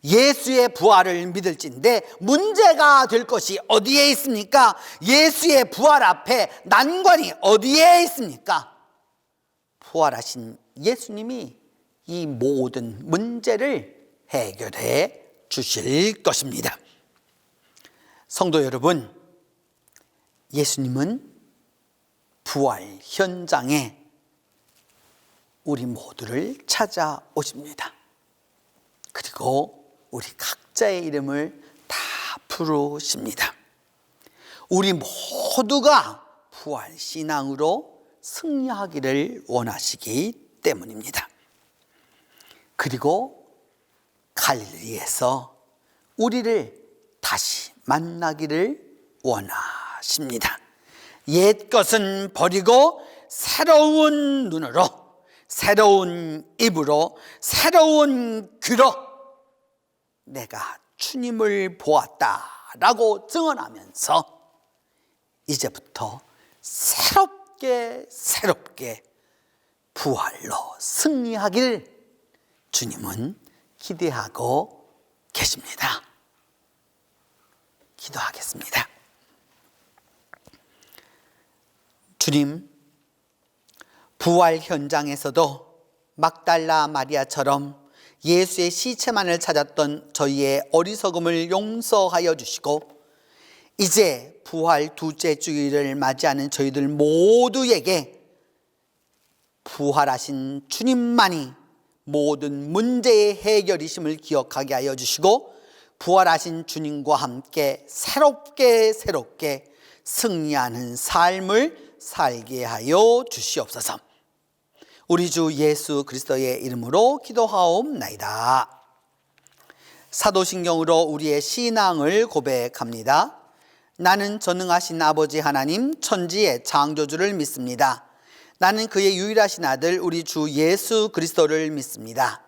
예수의 부활을 믿을진데 문제가 될 것이 어디에 있습니까? 예수의 부활 앞에 난관이 어디에 있습니까? 부활하신 예수님이 이 모든 문제를 해결해 주실 것입니다. 성도 여러분, 예수님은 부활 현장에 우리 모두를 찾아오십니다. 그리고 우리 각자의 이름을 다 부르십니다. 우리 모두가 부활 신앙으로 승리하기를 원하시기 때문입니다. 그리고 갈릴리에서 우리를 다시 만나기를 원하십니다. 옛 것은 버리고 새로운 눈으로, 새로운 입으로, 새로운 귀로 내가 주님을 보았다라고 증언하면서 이제부터 새롭게 부활로 승리하길 주님은 기대하고 계십니다. 기도하겠습니다. 주님, 부활 현장에서도 막달라 마리아처럼 예수의 시체만을 찾았던 저희의 어리석음을 용서하여 주시고 이제 부활 두째 주일을 맞이하는 저희들 모두에게 부활하신 주님만이 모든 문제의 해결이심을 기억하게 하여 주시고 부활하신 주님과 함께 새롭게 승리하는 삶을 살게 하여 주시옵소서. 우리 주 예수 그리스도의 이름으로 기도하옵나이다. 사도신경으로 우리의 신앙을 고백합니다. 나는 전능하신 아버지 하나님 천지의 창조주를 믿습니다. 나는 그의 유일하신 아들 우리 주 예수 그리스도를 믿습니다.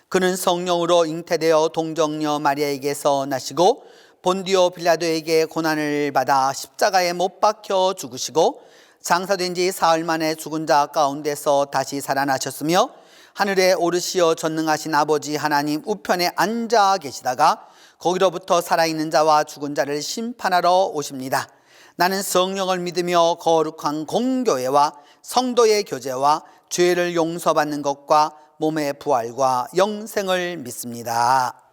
그는 성령으로 잉태되어 동정녀 마리아에게서 나시고 본디오 빌라도에게 고난을 받아 십자가에 못 박혀 죽으시고 장사된 지 사흘 만에 죽은 자 가운데서 다시 살아나셨으며 하늘에 오르시어 전능하신 아버지 하나님 우편에 앉아 계시다가 거기로부터 살아있는 자와 죽은 자를 심판하러 오십니다. 나는 성령을 믿으며 거룩한 공교회와 성도의 교제와 죄를 용서받는 것과 몸의 부활과 영생을 믿습니다.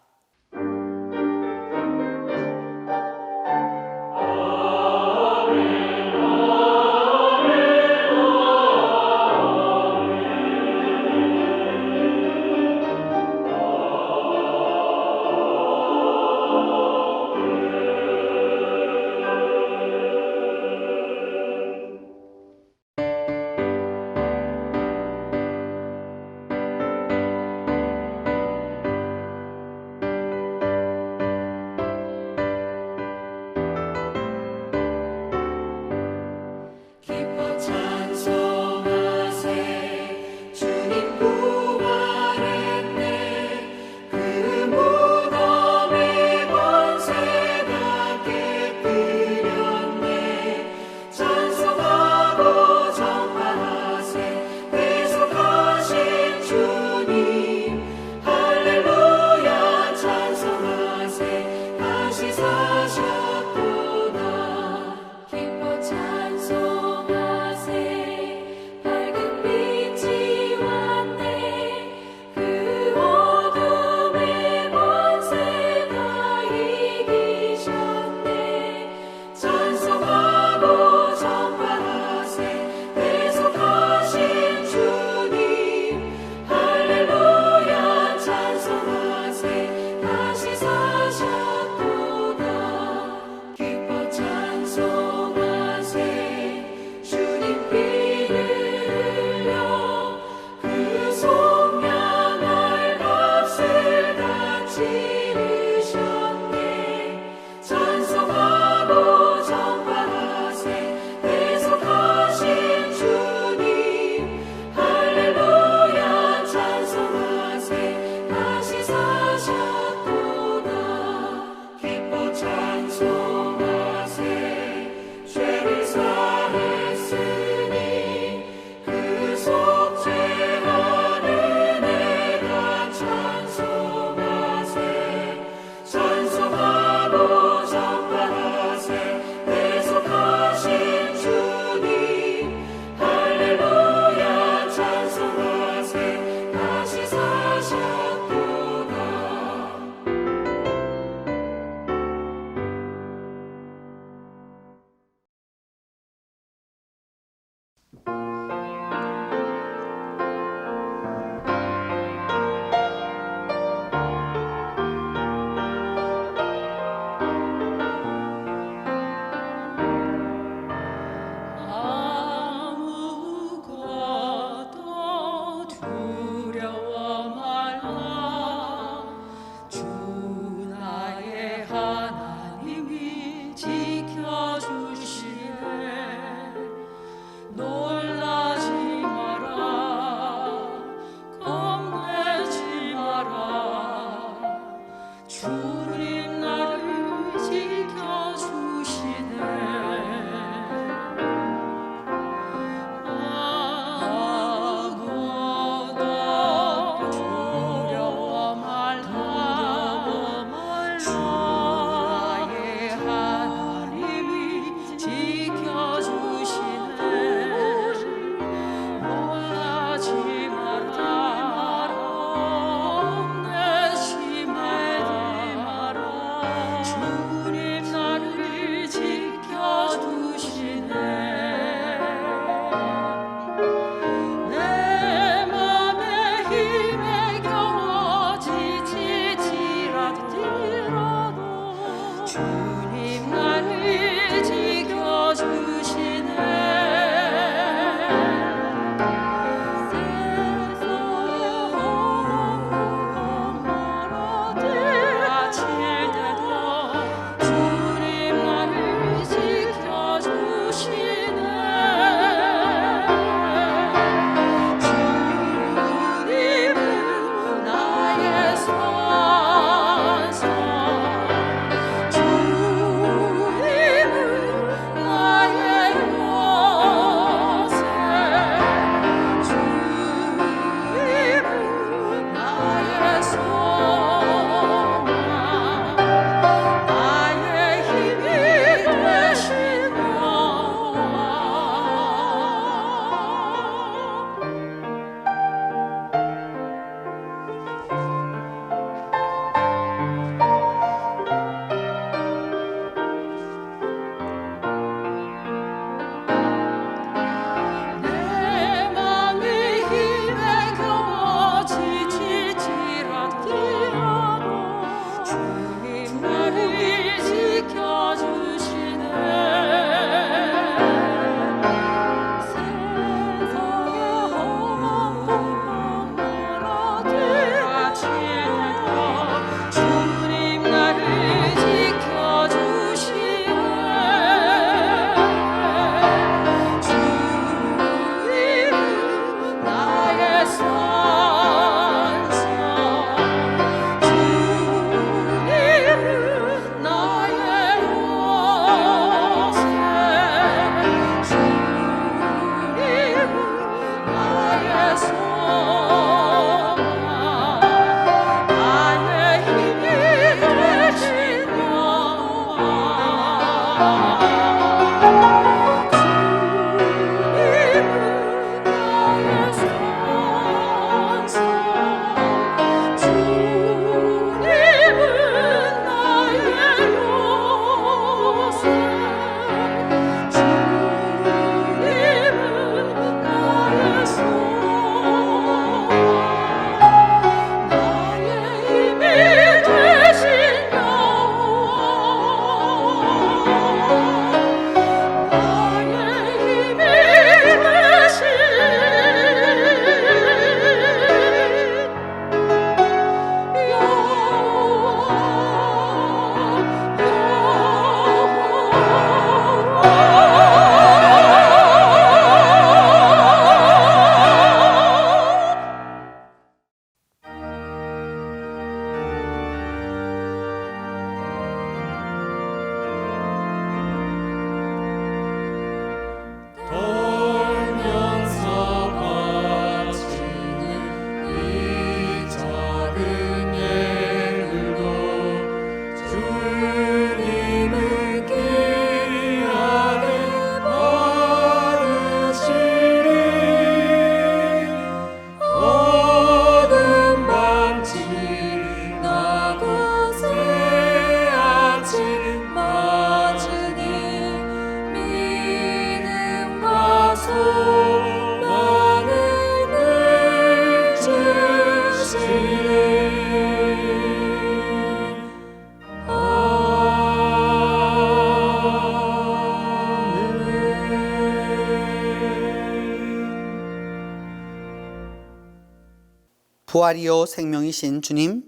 부활이요 생명이신 주님,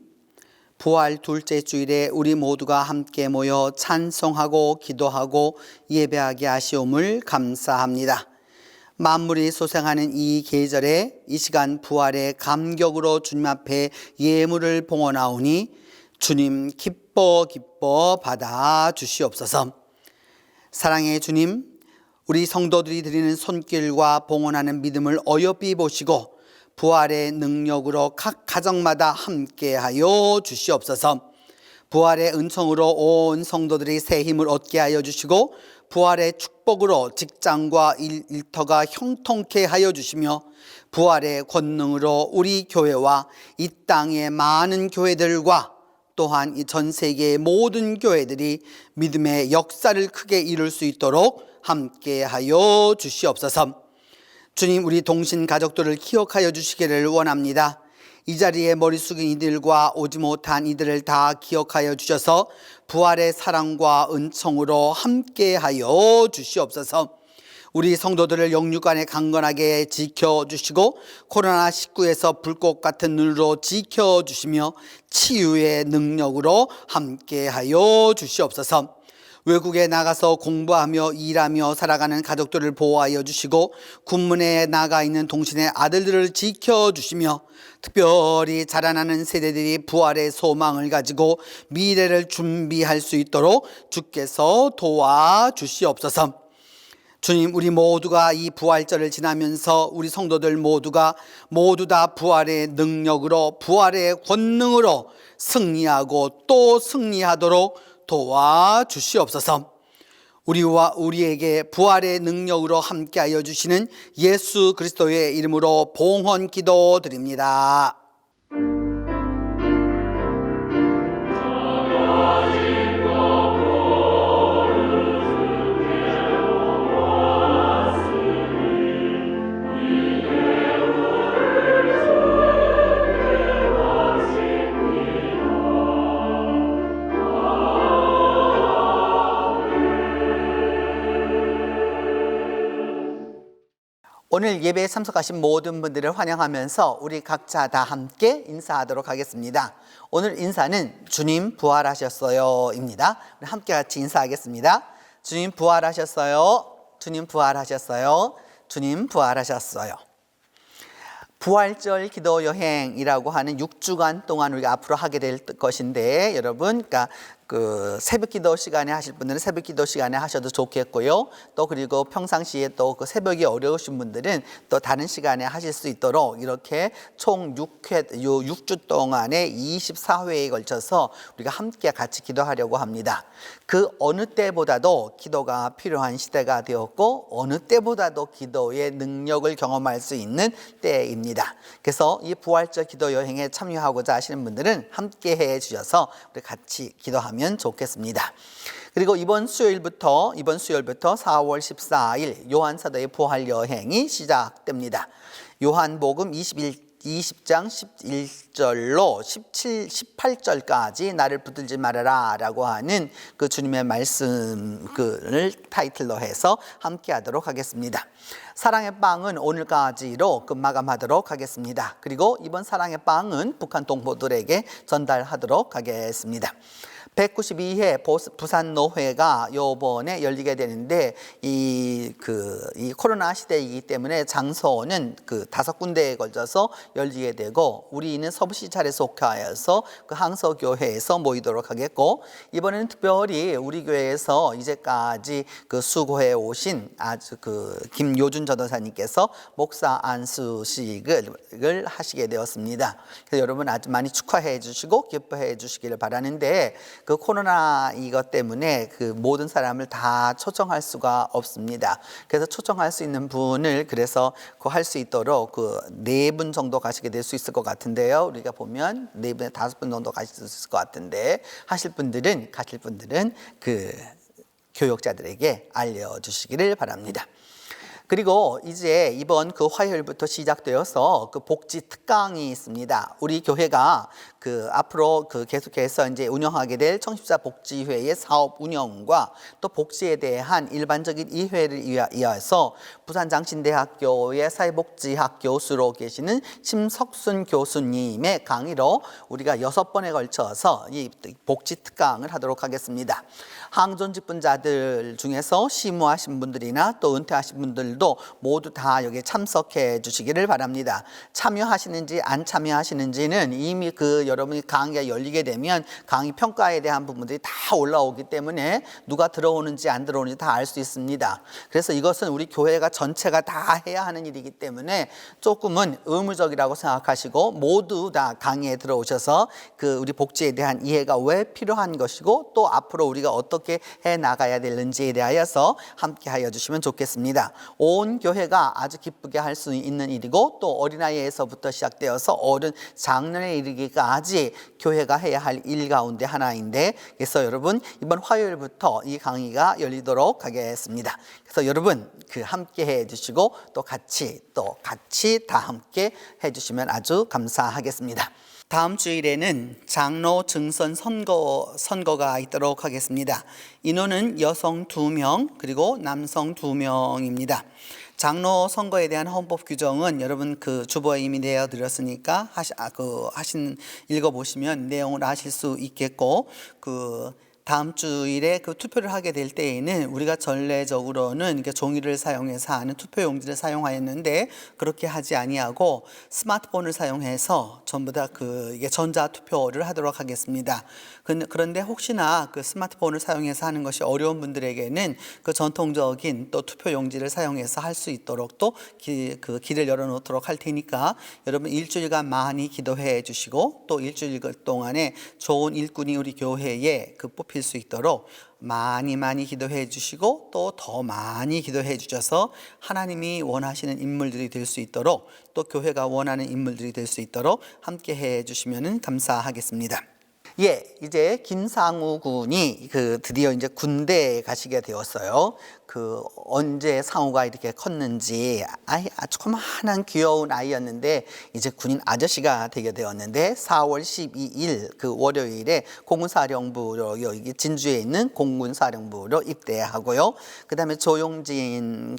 부활 둘째 주일에 우리 모두가 함께 모여 찬송하고 기도하고 예배하게 하시옴을 감사합니다. 만물이 소생하는 이 계절에 이 시간 부활의 감격으로 주님 앞에 예물을 봉헌하오니 주님 기뻐 받아 주시옵소서. 사랑의 주님, 우리 성도들이 드리는 손길과 봉헌하는 믿음을 어여삐 보시고 부활의 능력으로 각 가정마다 함께하여 주시옵소서. 부활의 은총으로 온 성도들이 새 힘을 얻게 하여 주시고 부활의 축복으로 직장과 일터가 형통케 하여 주시며 부활의 권능으로 우리 교회와 이 땅의 많은 교회들과 또한 이 전 세계의 모든 교회들이 믿음의 역사를 크게 이룰 수 있도록 함께하여 주시옵소서. 주님, 우리 동신 가족들을 기억하여 주시기를 원합니다. 이 자리에 머리 숙인 이들과 오지 못한 이들을 다 기억하여 주셔서 부활의 사랑과 은총으로 함께하여 주시옵소서. 우리 성도들을 영육간에 강건하게 지켜주시고 코로나19에서 불꽃 같은 눈으로 지켜주시며 치유의 능력으로 함께하여 주시옵소서. 외국에 나가서 공부하며 일하며 살아가는 가족들을 보호하여 주시고 군문에 나가 있는 동신의 아들들을 지켜주시며 특별히 자라나는 세대들이 부활의 소망을 가지고 미래를 준비할 수 있도록 주께서 도와주시옵소서. 주님, 우리 모두가 이 부활절을 지나면서 우리 성도들 모두가 모두 다 부활의 능력으로 부활의 권능으로 승리하고 또 승리하도록 도와주시옵소서. 우리와 우리에게 부활의 능력으로 함께하여 주시는 예수 그리스도의 이름으로 봉헌 기도드립니다. 오늘 예배에 참석하신 모든 분들을 환영하면서 우리 각자 다 함께 인사하도록 하겠습니다. 오늘 인사는 주님 부활하셨어요 입니다. 함께 같이 인사하겠습니다. 주님 부활하셨어요. 주님 부활하셨어요. 주님 부활하셨어요. 부활절 기도 여행이라고 하는 6주간 동안 우리가 앞으로 하게 될 것인데 여러분, 그러니까 그 새벽 기도 시간에 하실 분들은 새벽 기도 시간에 하셔도 좋겠고요. 또 그리고 평상시에 또 그 새벽이 어려우신 분들은 또 다른 시간에 하실 수 있도록 이렇게 총 6주 동안에 24회에 걸쳐서 우리가 함께 같이 기도하려고 합니다. 그 어느 때보다도 기도가 필요한 시대가 되었고 어느 때보다도 기도의 능력을 경험할 수 있는 때입니다. 그래서 이 부활절 기도 여행에 참여하고자 하시는 분들은 함께 해 주셔서 우리 같이 기도하면 좋겠습니다. 그리고 이번 수요일부터 4월 14일 요한사도의 부활 여행이 시작됩니다. 요한복음 20장 11절로 18절까지 나를 붙들지 말아라 라고 하는 그 주님의 말씀을 타이틀로 해서 함께 하도록 하겠습니다. 사랑의 빵은 오늘까지로 마감하도록 하겠습니다. 그리고 이번 사랑의 빵은 북한 동포들에게 전달하도록 하겠습니다. 192회 부산노회가 요번에 열리게 되는데 이 코로나 시대이기 때문에 장소는 그 5군데에 걸쳐서 열리게 되고 우리는 서부시찰에 속하여서 그 항서교회에서 모이도록 하겠고 이번에는 특별히 우리 교회에서 이제까지 그 수고해 오신 아주 그 김요준 전도사님께서 목사 안수식을 하시게 되었습니다. 그래서 여러분 아주 많이 축하해 주시고 기뻐해 주시기를 바라는데 그 코로나 이것 때문에 그 모든 사람을 다 초청할 수가 없습니다. 그래서 초청할 수 있는 분을 그래서 그 할 수 있도록 그 4분 정도 가시게 될 수 있을 것 같은데요. 우리가 보면 4분에 5분 정도 가실 수 있을 것 같은데 가실 분들은 그 교역자들에게 알려주시기를 바랍니다. 그리고 이제 이번 그 화요일부터 시작되어서 그 복지 특강이 있습니다. 우리 교회가 앞으로 계속해서 이제 운영하게 될 청십자 복지회의 사업 운영과 또 복지에 대한 일반적인 이해를 이어서 부산장신대학교의 사회복지학 교수로 계시는 심석순 교수님의 강의로 우리가 6번에 걸쳐서 이 복지 특강을 하도록 하겠습니다. 항존 직분자들 중에서 시무하신 분들이나 또 은퇴하신 분들도 모두 다 여기에 참석해 주시기를 바랍니다. 참여하시는지 안 참여하시는지는 이미 여러분이 강의가 열리게 되면 강의 평가에 대한 부분들이 다 올라오기 때문에 누가 들어오는지 안 들어오는지 다 알 수 있습니다. 그래서 이것은 우리 교회가 전체가 다 해야 하는 일이기 때문에 조금은 의무적이라고 생각하시고 모두 다 강의에 들어오셔서 우리 복지에 대한 이해가 왜 필요한 것이고 또 앞으로 우리가 어떻게 해 나가야 되는지에 대하여서 함께 하여 주시면 좋겠습니다. 온 교회가 아주 기쁘게 할 수 있는 일이고 또 어린아이에서부터 시작되어서 어른 장년에 이르기까지 교회가 해야 할 일 가운데 하나인데, 그래서 여러분 이번 화요일부터 이 강의가 열리도록 하겠습니다. 그래서 여러분 함께 해 주시고 또 같이 다 함께 해 주시면 아주 감사하겠습니다. 다음 주일에는 장로 증선 선거가 있도록 하겠습니다. 인원은 여성 2명 그리고 남성 2명입니다. 장로 선거에 대한 헌법 규정은 여러분 주보에 이미 내어드렸으니까 읽어보시면 내용을 아실 수 있겠고, 다음 주일에 투표를 하게 될 때에는 우리가 전례적으로는 종이를 사용해서 하는 투표용지를 사용하였는데 그렇게 하지 아니하고 스마트폰을 사용해서 전부 다 이게 전자 투표를 하도록 하겠습니다. 그런데 혹시나 스마트폰을 사용해서 하는 것이 어려운 분들에게는 전통적인 또 투표용지를 사용해서 할 수 있도록 또 길을 열어놓도록 할 테니까 여러분 일주일간 많이 기도해 주시고 또 일주일 동안에 좋은 일꾼이 우리 교회에 뽑힐 수 있도록 많이 기도해 주시고 또 더 많이 기도해 주셔서 하나님이 원하시는 인물들이 될 수 있도록 또 교회가 원하는 인물들이 될 수 있도록 함께 해 주시면 감사하겠습니다. 이제 김상우 군이 드디어 이제 군대에 가시게 되었어요. 언제 상우가 이렇게 컸는지 아주 조그마한 귀여운 아이였는데 이제 군인 아저씨가 되게 되었는데 4월 12일 월요일에 공군사령부로 여기 진주에 있는 공군사령부로 입대하고요. 그 다음에 조용진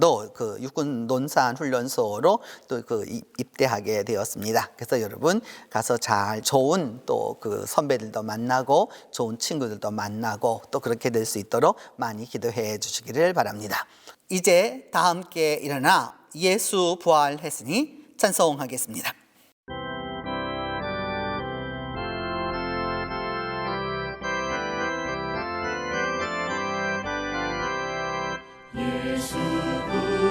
도 육군 논산훈련소로 또 입대하게 되었습니다. 그래서 여러분 가서 좋은 또 선배들도 만나고 좋은 친구들도 만나고 또 그렇게 될 수 있도록 많이 기도해 주시기를 바랍니다. 이제 다 함께 일어나 예수 부활했으니 찬송하겠습니다. 예수 부활했으니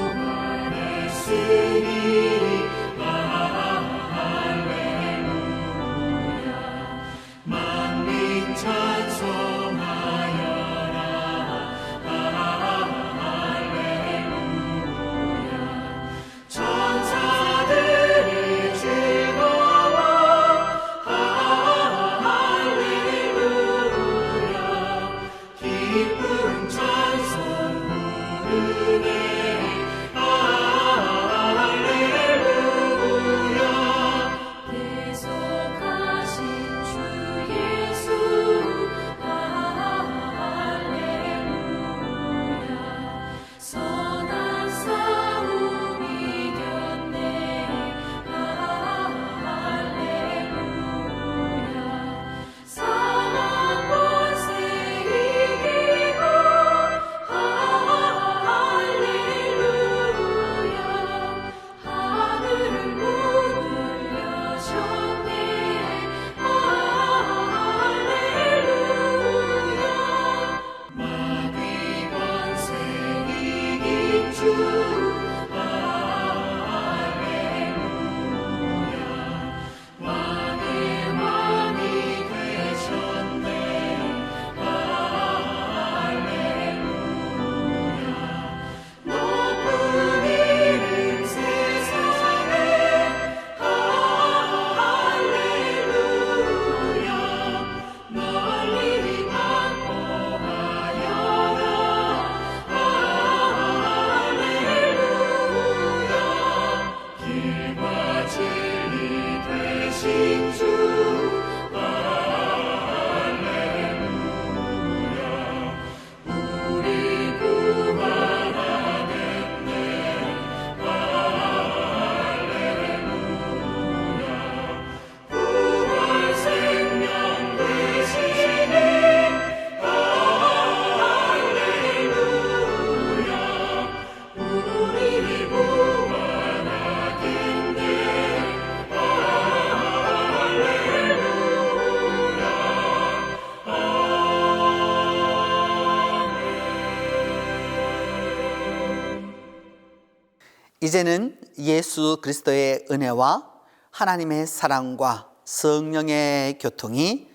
이제는 예수 그리스도의 은혜와 하나님의 사랑과 성령의 교통이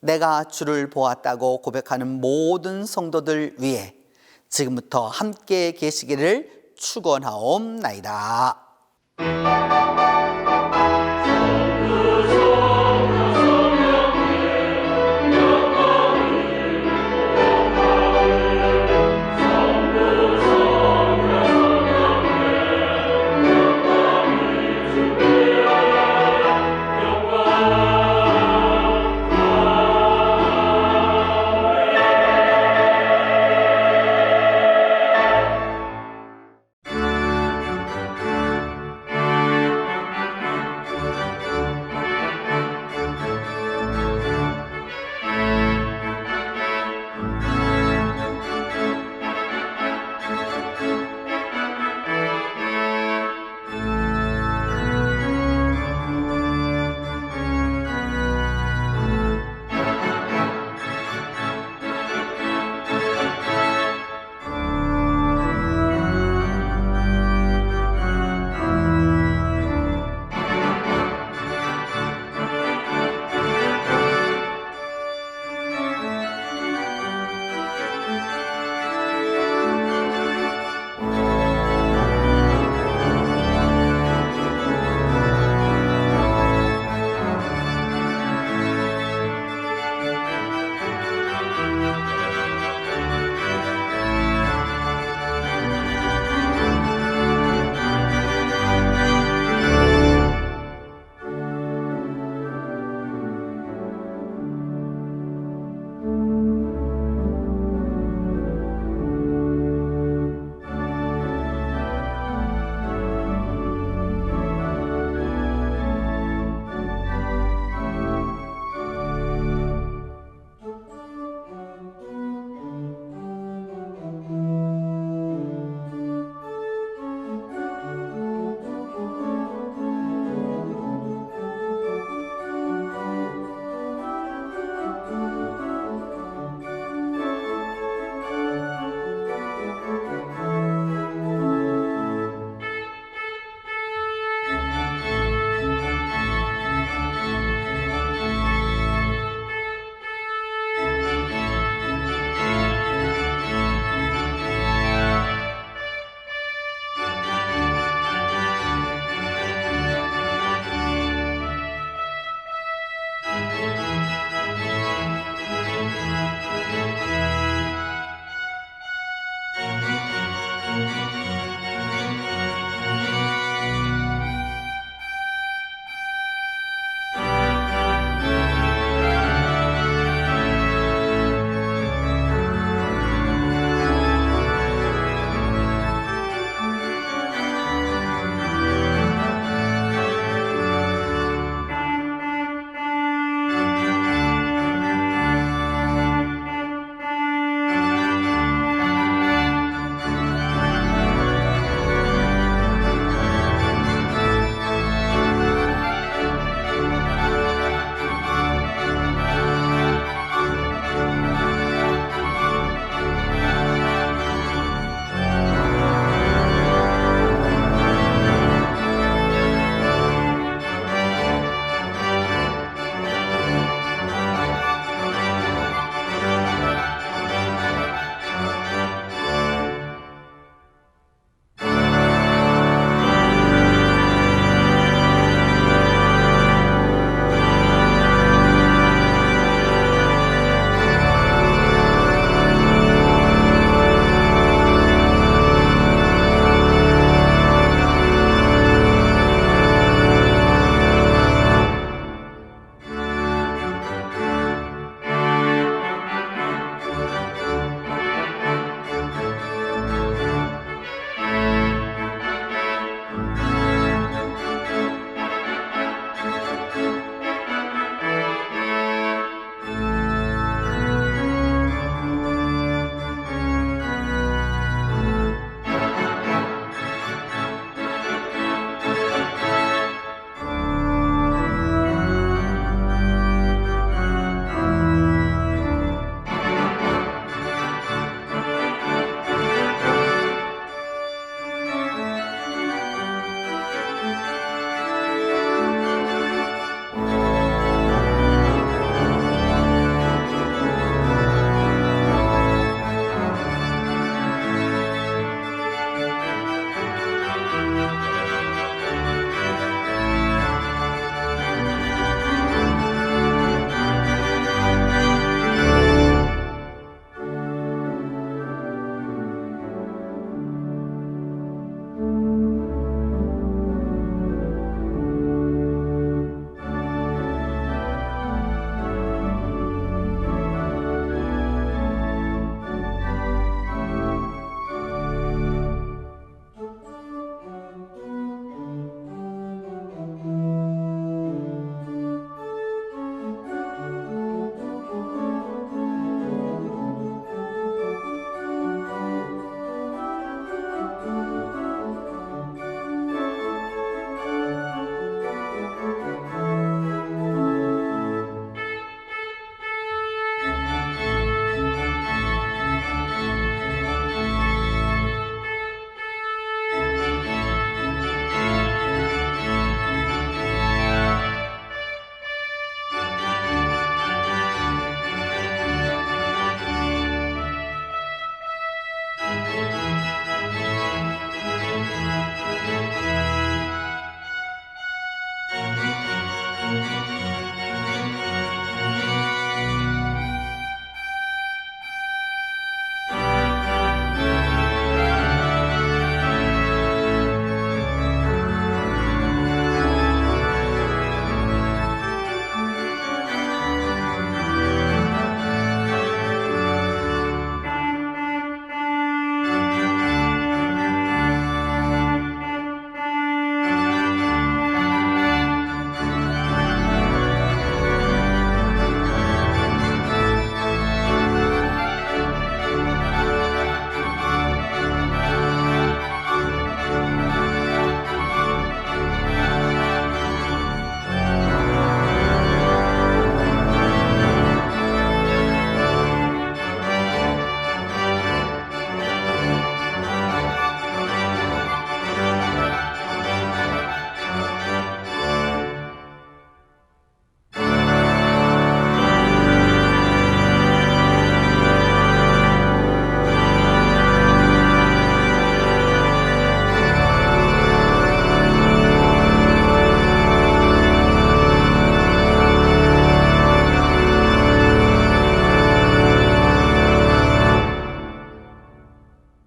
내가 주를 보았다고 고백하는 모든 성도들 위해 지금부터 함께 계시기를 축원하옵나이다.